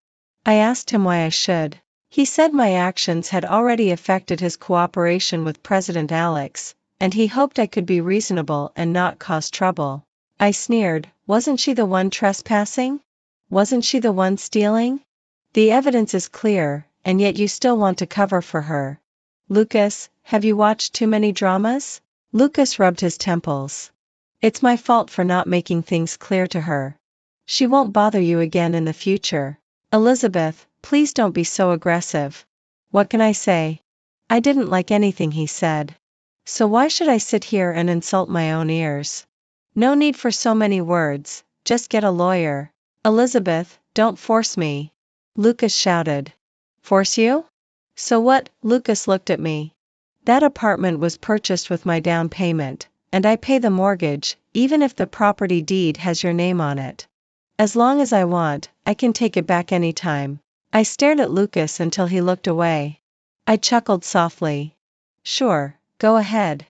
I asked him why I should. He said my actions had already affected his cooperation with President Alex, and he hoped I could be reasonable and not cause trouble. I sneered, wasn't she the one trespassing? Wasn't she the one stealing? The evidence is clear, and yet you still want to cover for her. Lucas, have you watched too many dramas? Lucas rubbed his temples. It's my fault for not making things clear to her. She won't bother you again in the future. Elizabeth, please don't be so aggressive. What can I say? I didn't like anything he said. So why should I sit here and insult my own ears? No need for so many words, just get a lawyer. Elizabeth, don't force me. Lucas shouted. Force you? So what? Lucas looked at me. That apartment was purchased with my down payment, and I pay the mortgage, even if the property deed has your name on it. As long as I want, I can take it back anytime. I stared at Lucas until he looked away. I chuckled softly. Sure, go ahead.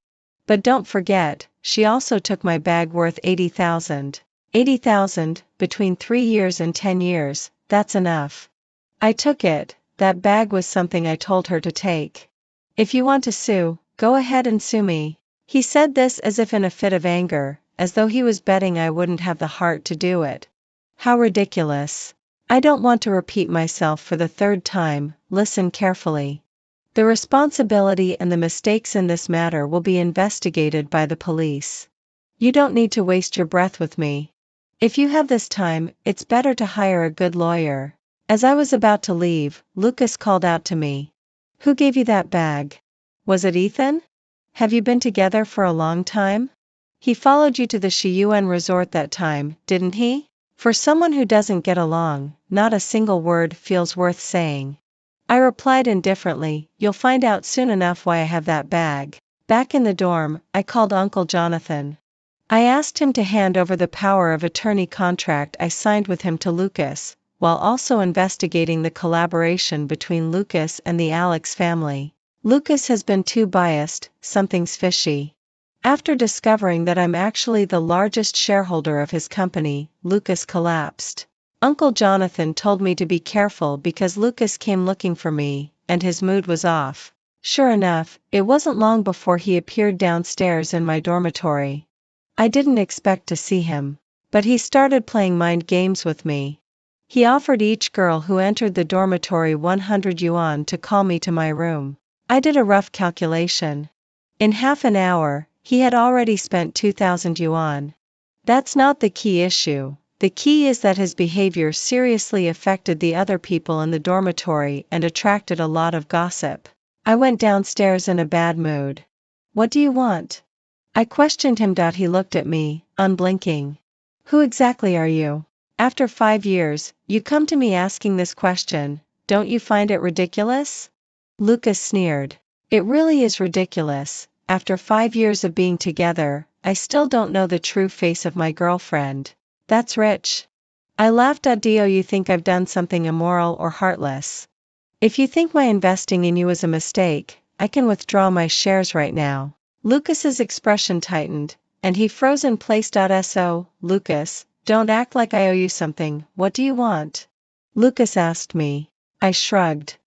But don't forget, she also took my bag worth 80,000. 80,000, between 3 years and 10 years, that's enough. I took it, that bag was something I told her to take. If you want to sue, go ahead and sue me. He said this as if in a fit of anger, as though he was betting I wouldn't have the heart to do it. How ridiculous. I don't want to repeat myself for the third time, listen carefully. The responsibility and the mistakes in this matter will be investigated by the police. You don't need to waste your breath with me. If you have this time, it's better to hire a good lawyer. As I was about to leave, Lucas called out to me. Who gave you that bag? Was it Ethan? Have you been together for a long time? He followed you to the Shiyuan resort that time, didn't he? For someone who doesn't get along, not a single word feels worth saying. I replied indifferently, you'll find out soon enough why I have that bag. Back in the dorm, I called Uncle Jonathan. I asked him to hand over the power of attorney contract I signed with him to Lucas, while also investigating the collaboration between Lucas and the Alex family. Lucas has been too biased, something's fishy. After discovering that I'm actually the largest shareholder of his company, Lucas collapsed. Uncle Jonathan told me to be careful because Lucas came looking for me, and his mood was off. Sure enough, it wasn't long before he appeared downstairs in my dormitory. I didn't expect to see him, but he started playing mind games with me. He offered each girl who entered the dormitory 100 yuan to call me to my room. I did a rough calculation. In half an hour, he had already spent 2,000 yuan. That's not the key issue. The key is that his behavior seriously affected the other people in the dormitory and attracted a lot of gossip. I went downstairs in a bad mood. What do you want? I questioned him. He looked at me, unblinking. Who exactly are you? After 5 years, you come to me asking this question, don't you find it ridiculous? Lucas sneered. It really is ridiculous. After 5 years of being together, I still don't know the true face of my girlfriend. That's rich. I laughed. Do you think I've done something immoral or heartless? If you think my investing in you is a mistake, I can withdraw my shares right now. Lucas's expression tightened, and he froze in place. So, Lucas, don't act like I owe you something. What do you want? Lucas asked me. I shrugged.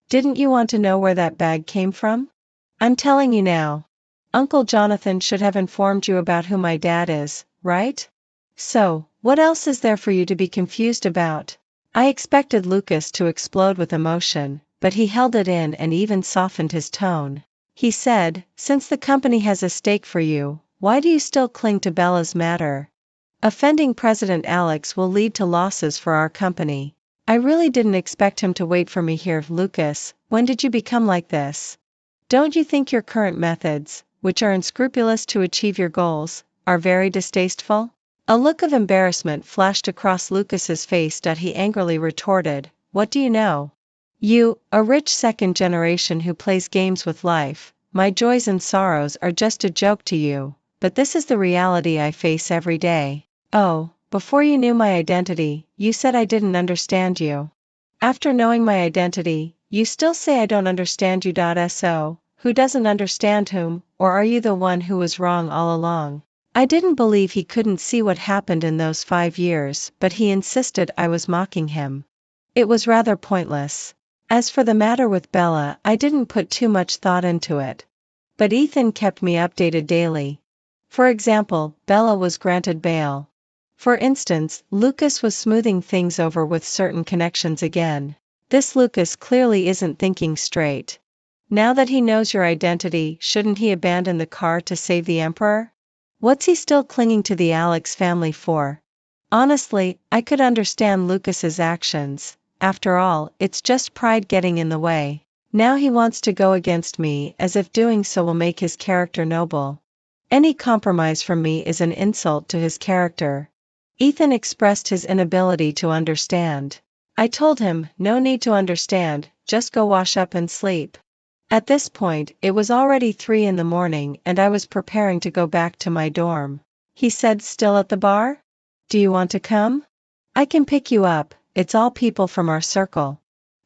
Didn't you want to know where that bag came from? I'm telling you now. Uncle Jonathan should have informed you about who my dad is, right? So, what else is there for you to be confused about? I expected Lucas to explode with emotion, but he held it in and even softened his tone. He said, since the company has a stake for you, why do you still cling to Bella's matter? Offending President Alex will lead to losses for our company. I really didn't expect him to wait for me here. Lucas, when did you become like this? Don't you think your current methods, which are unscrupulous to achieve your goals, are very distasteful? A look of embarrassment flashed across Lucas's face. He angrily retorted, what do you know? You, a rich second generation who plays games with life, my joys and sorrows are just a joke to you, but this is the reality I face every day. Oh, before you knew my identity, you said I didn't understand you. After knowing my identity, you still say I don't understand you. So, who doesn't understand whom, or are you the one who was wrong all along? I didn't believe he couldn't see what happened in those 5 years, but he insisted I was mocking him. It was rather pointless. As for the matter with Bella, I didn't put too much thought into it. But Ethan kept me updated daily. For example, Bella was granted bail. For instance, Lucas was smoothing things over with certain connections again. This Lucas clearly isn't thinking straight. Now that he knows your identity, shouldn't he abandon the car to save the Emperor? What's he still clinging to the Alex family for? Honestly, I could understand Lucas's actions. After all, it's just pride getting in the way. Now he wants to go against me as if doing so will make his character noble. Any compromise from me is an insult to his character. Ethan expressed his inability to understand. I told him, no need to understand, just go wash up and sleep. At this point, it was already 3 in the morning and I was preparing to go back to my dorm. He said, still at the bar? Do you want to come? I can pick you up, it's all people from our circle.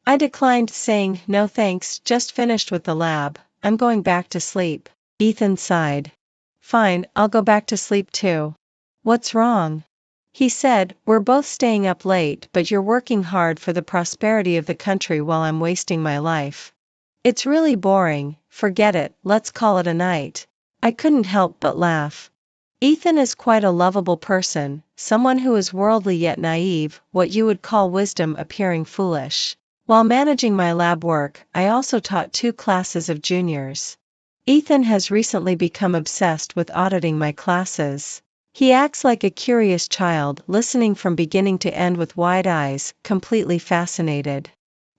I declined, saying, no thanks, just finished with the lab, I'm going back to sleep. Ethan sighed. Fine, I'll go back to sleep too. What's wrong? He said, we're both staying up late, but you're working hard for the prosperity of the country while I'm wasting my life. It's really boring, forget it, let's call it a night. I couldn't help but laugh. Ethan is quite a lovable person, someone who is worldly yet naive, what you would call wisdom appearing foolish. While managing my lab work, I also taught 2 classes of juniors. Ethan has recently become obsessed with auditing my classes. He acts like a curious child, listening from beginning to end with wide eyes, completely fascinated.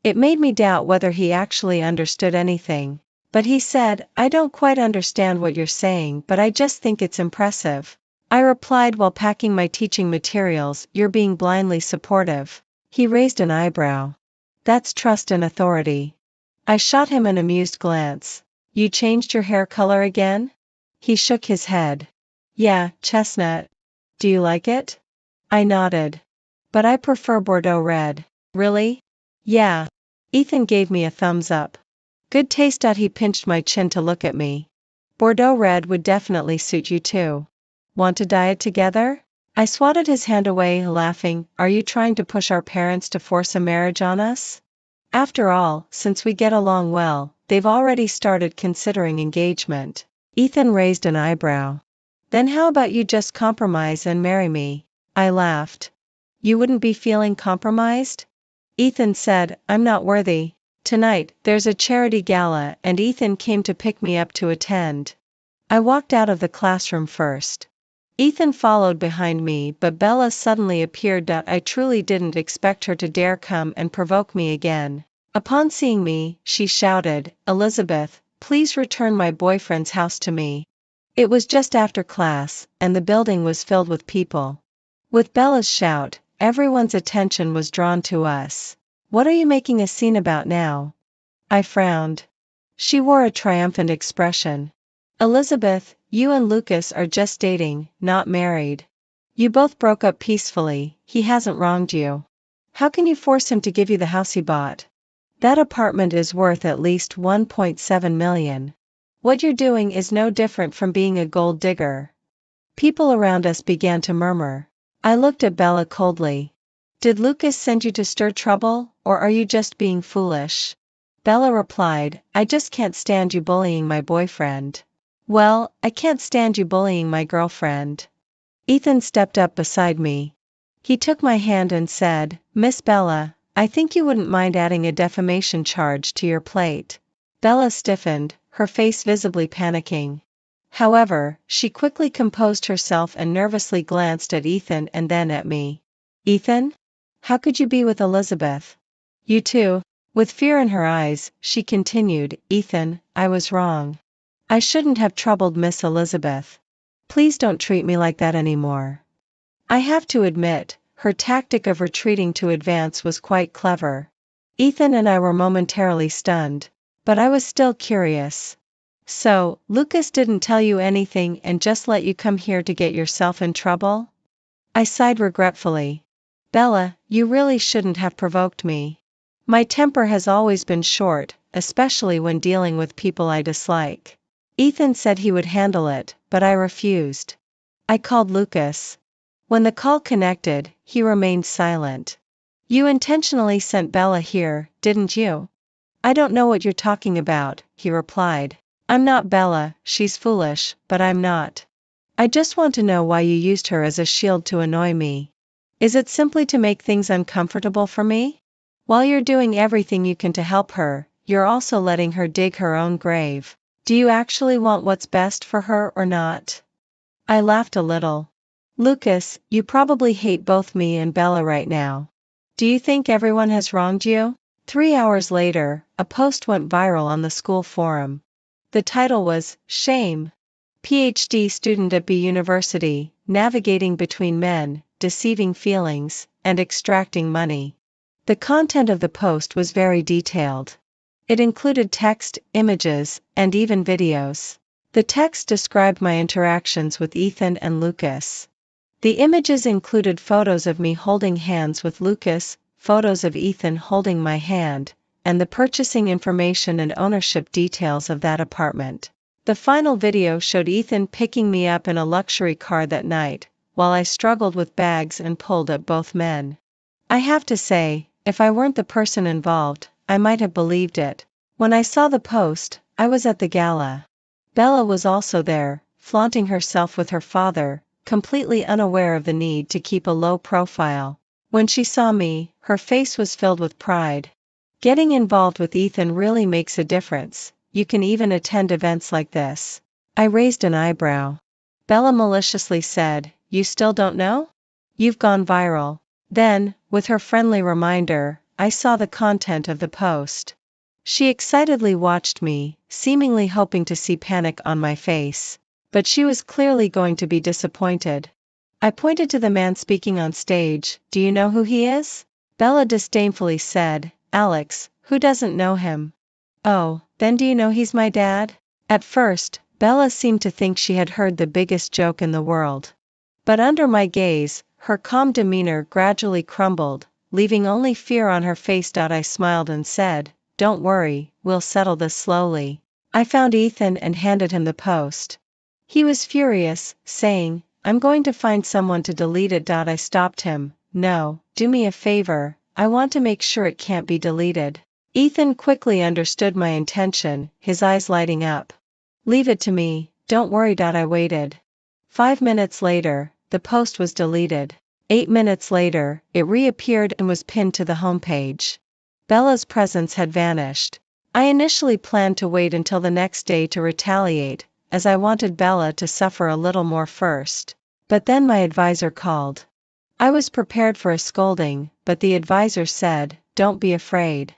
It made me doubt whether he actually understood anything. But he said, I don't quite understand what you're saying, but I just think it's impressive. I replied while packing my teaching materials, you're being blindly supportive. He raised an eyebrow. That's trust and authority. I shot him an amused glance. You changed your hair color again? He shook his head. Yeah, chestnut. Do you like it? I nodded. But I prefer Bordeaux red. Really? Yeah. Ethan gave me a thumbs up. Good taste. He pinched my chin to look at me. Bordeaux red would definitely suit you too. Want to dye it together? I swatted his hand away, laughing. Are you trying to push our parents to force a marriage on us? After all, since we get along well, they've already started considering engagement. Ethan raised an eyebrow. Then how about you just compromise and marry me? I laughed. You wouldn't be feeling compromised? Ethan said, I'm not worthy. Tonight, there's a charity gala and Ethan came to pick me up to attend. I walked out of the classroom first. Ethan followed behind me, but Bella suddenly appeared. I truly didn't expect her to dare come and provoke me again. Upon seeing me, she shouted, Elizabeth, please return my boyfriend's house to me. It was just after class, and the building was filled with people. With Bella's shout, everyone's attention was drawn to us. What are you making a scene about now? I frowned. She wore a triumphant expression. Elizabeth, you and Lucas are just dating, not married. You both broke up peacefully, he hasn't wronged you. How can you force him to give you the house he bought? That apartment is worth at least 1.7 million. What you're doing is no different from being a gold digger. People around us began to murmur. I looked at Bella coldly. Did Lucas send you to stir trouble, or are you just being foolish? Bella replied, I just can't stand you bullying my boyfriend. Well, I can't stand you bullying my girlfriend. Ethan stepped up beside me. He took my hand and said, Miss Bella, I think you wouldn't mind adding a defamation charge to your plate. Bella stiffened, her face visibly panicking. However, she quickly composed herself and nervously glanced at Ethan and then at me. Ethan? How could you be with Elizabeth? You too. With fear in her eyes, she continued, Ethan, I was wrong. I shouldn't have troubled Miss Elizabeth. Please don't treat me like that anymore. I have to admit, her tactic of retreating to advance was quite clever. Ethan and I were momentarily stunned, but I was still curious. So, Lucas didn't tell you anything and just let you come here to get yourself in trouble? I sighed regretfully. Bella, you really shouldn't have provoked me. My temper has always been short, especially when dealing with people I dislike. Ethan said he would handle it, but I refused. I called Lucas. When the call connected, he remained silent. You intentionally sent Bella here, didn't you? I don't know what you're talking about, he replied. I'm not Bella, she's foolish, but I'm not. I just want to know why you used her as a shield to annoy me. Is it simply to make things uncomfortable for me? While you're doing everything you can to help her, you're also letting her dig her own grave. Do you actually want what's best for her or not? I laughed a little. Lucas, you probably hate both me and Bella right now. Do you think everyone has wronged you? 3 hours later, a post went viral on the school forum. The title was, Shame. PhD student at B University, navigating between men, deceiving feelings, and extracting money. The content of the post was very detailed. It included text, images, and even videos. The text described my interactions with Ethan and Lucas. The images included photos of me holding hands with Lucas, photos of Ethan holding my hand, and the purchasing information and ownership details of that apartment. The final video showed Ethan picking me up in a luxury car that night, while I struggled with bags and pulled at both men. I have to say, if I weren't the person involved, I might have believed it. When I saw the post, I was at the gala. Bella was also there, flaunting herself with her father, completely unaware of the need to keep a low profile. When she saw me, her face was filled with pride. Getting involved with Ethan really makes a difference. You can even attend events like this. I raised an eyebrow. Bella maliciously said, "You still don't know? You've gone viral." Then, with her friendly reminder, I saw the content of the post. She excitedly watched me, seemingly hoping to see panic on my face. But she was clearly going to be disappointed. I pointed to the man speaking on stage. "Do you know who he is?" Bella disdainfully said, "Alex, who doesn't know him?" "Oh, then do you know he's my dad?" At first, Bella seemed to think she had heard the biggest joke in the world. But under my gaze, her calm demeanor gradually crumbled, leaving only fear on her face. I smiled and said, "Don't worry, we'll settle this slowly." I found Ethan and handed him the post. He was furious, saying, "I'm going to find someone to delete it." I stopped him. "No, do me a favor, I want to make sure it can't be deleted." Ethan quickly understood my intention, his eyes lighting up. "Leave it to me, don't worry." I waited. 5 minutes later, the post was deleted. 8 minutes later, it reappeared and was pinned to the homepage. Bella's presence had vanished. I initially planned to wait until the next day to retaliate, as I wanted Bella to suffer a little more first. But then my advisor called. I was prepared for a scolding, but the advisor said, "Don't be afraid.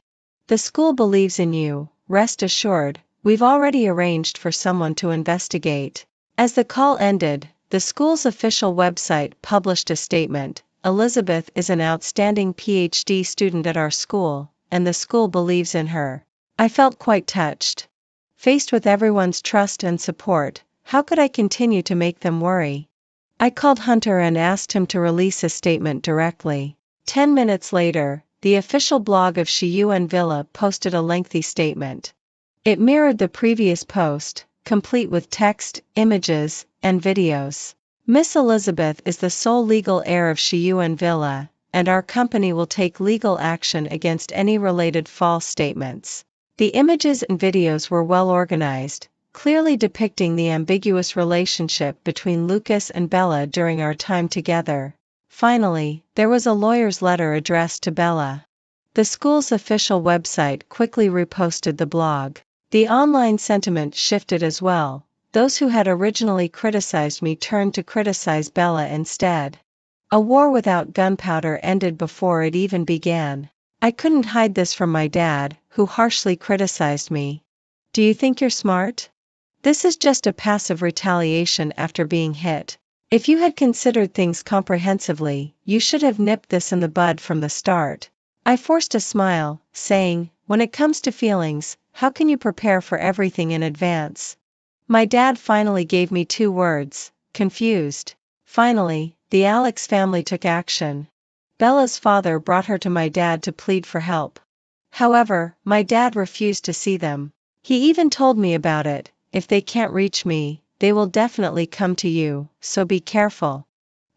The school believes in you, rest assured, we've already arranged for someone to investigate." As the call ended, the school's official website published a statement. "Elizabeth is an outstanding PhD student at our school, and the school believes in her." I felt quite touched. Faced with everyone's trust and support, how could I continue to make them worry? I called Hunter and asked him to release a statement directly. 10 minutes later, the official blog of Shiyuan Villa posted a lengthy statement. It mirrored the previous post, complete with text, images, and videos. "Miss Elizabeth is the sole legal heir of Shiyuan Villa, and our company will take legal action against any related false statements." The images and videos were well organized, clearly depicting the ambiguous relationship between Lucas and Bella during our time together. Finally, there was a lawyer's letter addressed to Bella. The school's official website quickly reposted the blog. The online sentiment shifted as well. Those who had originally criticized me turned to criticize Bella instead. A war without gunpowder ended before it even began. I couldn't hide this from my dad, who harshly criticized me. "Do you think you're smart? This is just a passive retaliation after being hit. If you had considered things comprehensively, you should have nipped this in the bud from the start." I forced a smile, saying, "When it comes to feelings, how can you prepare for everything in advance?" My dad finally gave me 2 words: confused. Finally, the Alex family took action. Bella's father brought her to my dad to plead for help. However, my dad refused to see them. He even told me about it: "If they can't reach me, they will definitely come to you, so be careful."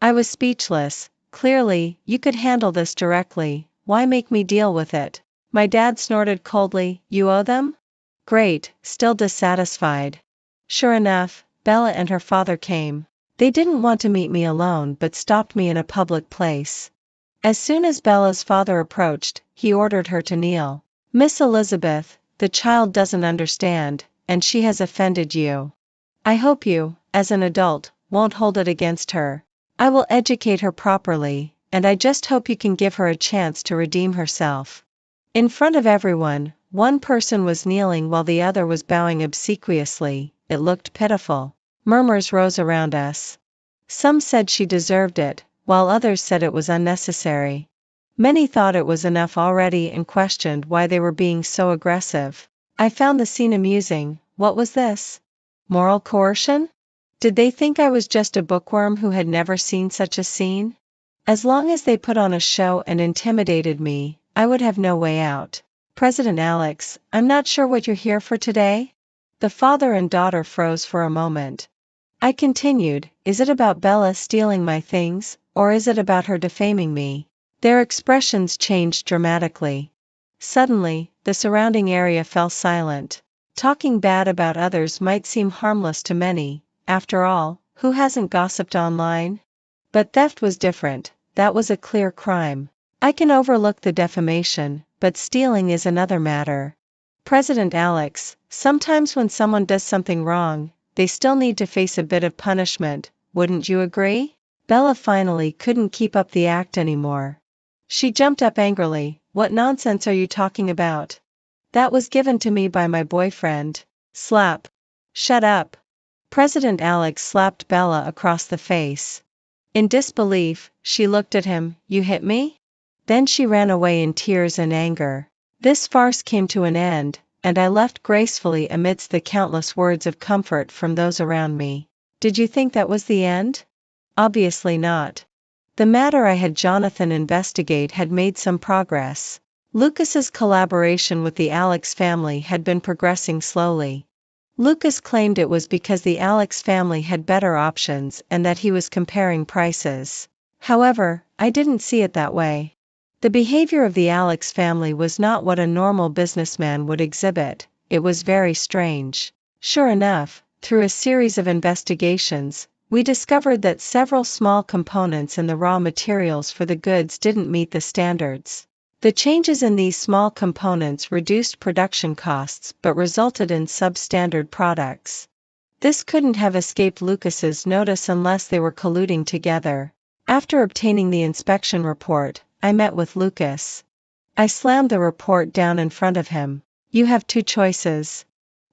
I was speechless. Clearly, you could handle this directly, why make me deal with it? My dad snorted coldly, "You owe them?" Great, still dissatisfied. Sure enough, Bella and her father came. They didn't want to meet me alone but stopped me in a public place. As soon as Bella's father approached, he ordered her to kneel. "Miss Elizabeth, the child doesn't understand, and she has offended you. I hope you, as an adult, won't hold it against her. I will educate her properly, and I just hope you can give her a chance to redeem herself." In front of everyone, one person was kneeling while the other was bowing obsequiously. It looked pitiful. Murmurs rose around us. Some said she deserved it, while others said it was unnecessary. Many thought it was enough already and questioned why they were being so aggressive. I found the scene amusing. What was this? Moral coercion? Did they think I was just a bookworm who had never seen such a scene? As long as they put on a show and intimidated me, I would have no way out. President Alex, I'm not sure what you're here for today? The father and daughter froze for a moment. I continued, is it about Bella stealing my things, or is it about her defaming me? Their expressions changed dramatically. Suddenly, the surrounding area fell silent. Talking bad about others might seem harmless to many, after all, who hasn't gossiped online? But theft was different, that was a clear crime. I can overlook the defamation, but stealing is another matter. President Alex, sometimes when someone does something wrong, they still need to face a bit of punishment, wouldn't you agree? Bella finally couldn't keep up the act anymore. She jumped up angrily, what nonsense are you talking about? That was given to me by my boyfriend. Slap. Shut up. President Alex slapped Bella across the face. In disbelief, she looked at him, you hit me? Then she ran away in tears and anger. This farce came to an end, and I left gracefully amidst the countless words of comfort from those around me. Did you think that was the end? Obviously not. The matter I had Jonathan investigate had made some progress. Lucas's collaboration with the Alex family had been progressing slowly. Lucas claimed it was because the Alex family had better options and that he was comparing prices. However, I didn't see it that way. The behavior of the Alex family was not what a normal businessman would exhibit, it was very strange. Sure enough, through a series of investigations, we discovered that several small components in the raw materials for the goods didn't meet the standards. The changes in these small components reduced production costs but resulted in substandard products. This couldn't have escaped Lucas's notice unless they were colluding together. After obtaining the inspection report, I met with Lucas. I slammed the report down in front of him. You have two choices.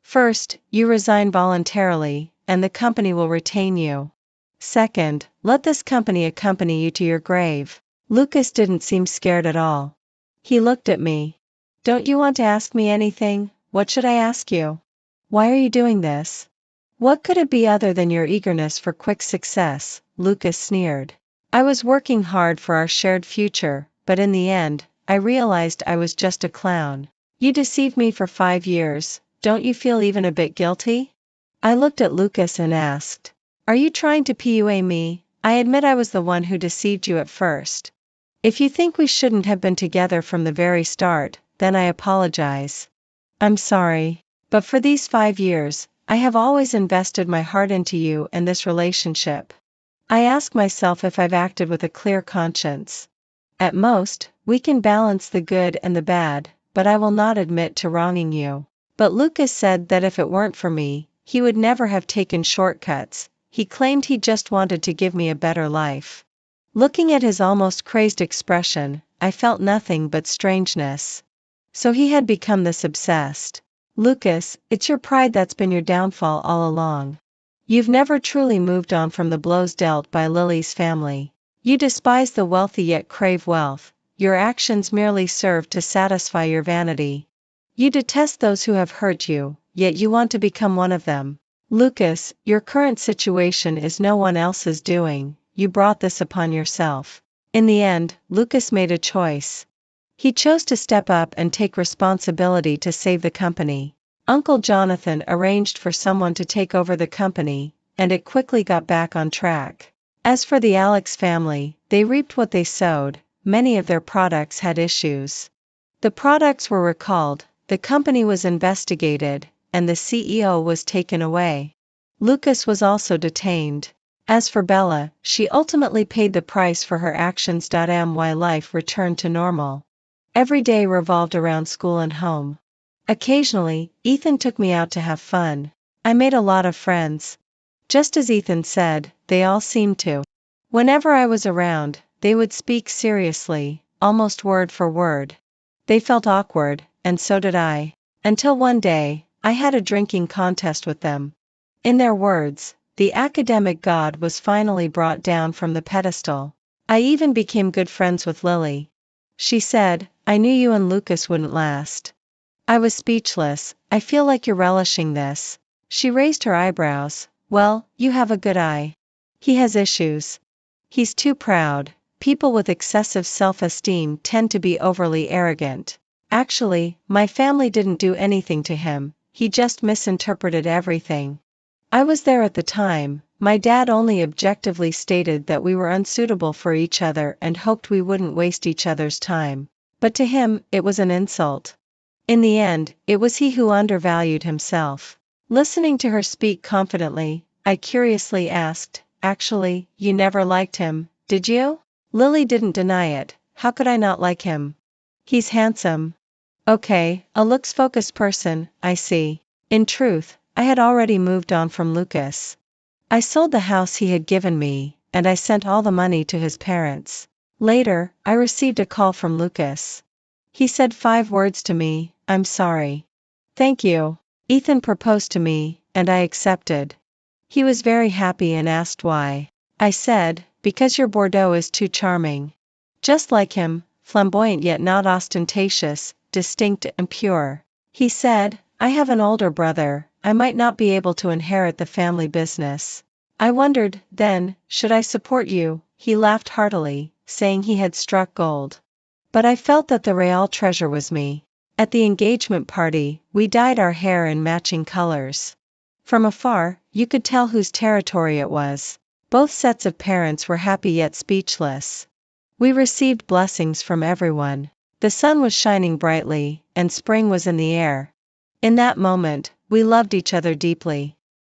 First, you resign voluntarily, and the company will retain you. Second, let this company accompany you to your grave. Lucas didn't seem scared at all. He looked at me. Don't you want to ask me anything? What should I ask you? Why are you doing this? What could it be other than your eagerness for quick success? Lucas sneered. I was working hard for our shared future, but in the end, I realized I was just a clown. You deceived me for 5 years, don't you feel even a bit guilty? I looked at Lucas and asked, are you trying to PUA me? I admit I was the one who deceived you at first. If you think we shouldn't have been together from the very start, then I apologize. I'm sorry, but for these 5 years, I have always invested my heart into you and this relationship. I ask myself if I've acted with a clear conscience. At most, we can balance the good and the bad, but I will not admit to wronging you. But Lucas said that if it weren't for me, he would never have taken shortcuts. He claimed he just wanted to give me a better life. Looking at his almost crazed expression, I felt nothing but strangeness. So he had become this obsessed. Lucas, it's your pride that's been your downfall all along. You've never truly moved on from the blows dealt by Lily's family. You despise the wealthy yet crave wealth. Your actions merely serve to satisfy your vanity. You detest those who have hurt you, yet you want to become one of them. Lucas, your current situation is no one else's doing, you brought this upon yourself. In the end, Lucas made a choice. He chose to step up and take responsibility to save the company. Uncle Jonathan arranged for someone to take over the company, and it quickly got back on track. As for the Alex family, they reaped what they sowed. Many of their products had issues. The products were recalled, the company was investigated, and the CEO was taken away. Lucas was also detained. As for Bella, she ultimately paid the price for her actions. My life returned to normal. Every day revolved around school and home. Occasionally, Ethan took me out to have fun. I made a lot of friends. Just as Ethan said, they all seemed to. Whenever I was around, they would speak seriously, almost word for word. They felt awkward, and so did I. Until one day, I had a drinking contest with them. In their words, The academic god was finally brought down from the pedestal. I even became good friends with Lily. She said, I knew you and Lucas wouldn't last. I was speechless. I feel like you're relishing this. She raised her eyebrows. Well, you have a good eye. He has issues. He's too proud. People with excessive self-esteem tend to be overly arrogant. Actually, my family didn't do anything to him, he just misinterpreted everything. I was there at the time. My dad only objectively stated that we were unsuitable for each other and hoped we wouldn't waste each other's time. But to him, it was an insult. In the end, it was he who undervalued himself. Listening to her speak confidently, I curiously asked, actually, you never liked him, did you? Lily didn't deny it. How could I not like him? He's handsome. Okay, a looks-focused person, I see. In truth, I had already moved on from Lucas. I sold the house he had given me, and I sent all the money to his parents. Later, I received a call from Lucas. He said 5 words to me, I'm sorry. Thank you. Ethan proposed to me, and I accepted. He was very happy and asked why. I said, because your Bordeaux is too charming. Just like him, flamboyant yet not ostentatious, distinct and pure. He said, I have an older brother, I might not be able to inherit the family business. I wondered, then, should I support you? He laughed heartily, saying he had struck gold. But I felt that the real treasure was me. At the engagement party, we dyed our hair in matching colors. From afar, you could tell whose territory it was. Both sets of parents were happy yet speechless. We received blessings from everyone. The sun was shining brightly, and spring was in the air. In that moment, we loved each other deeply.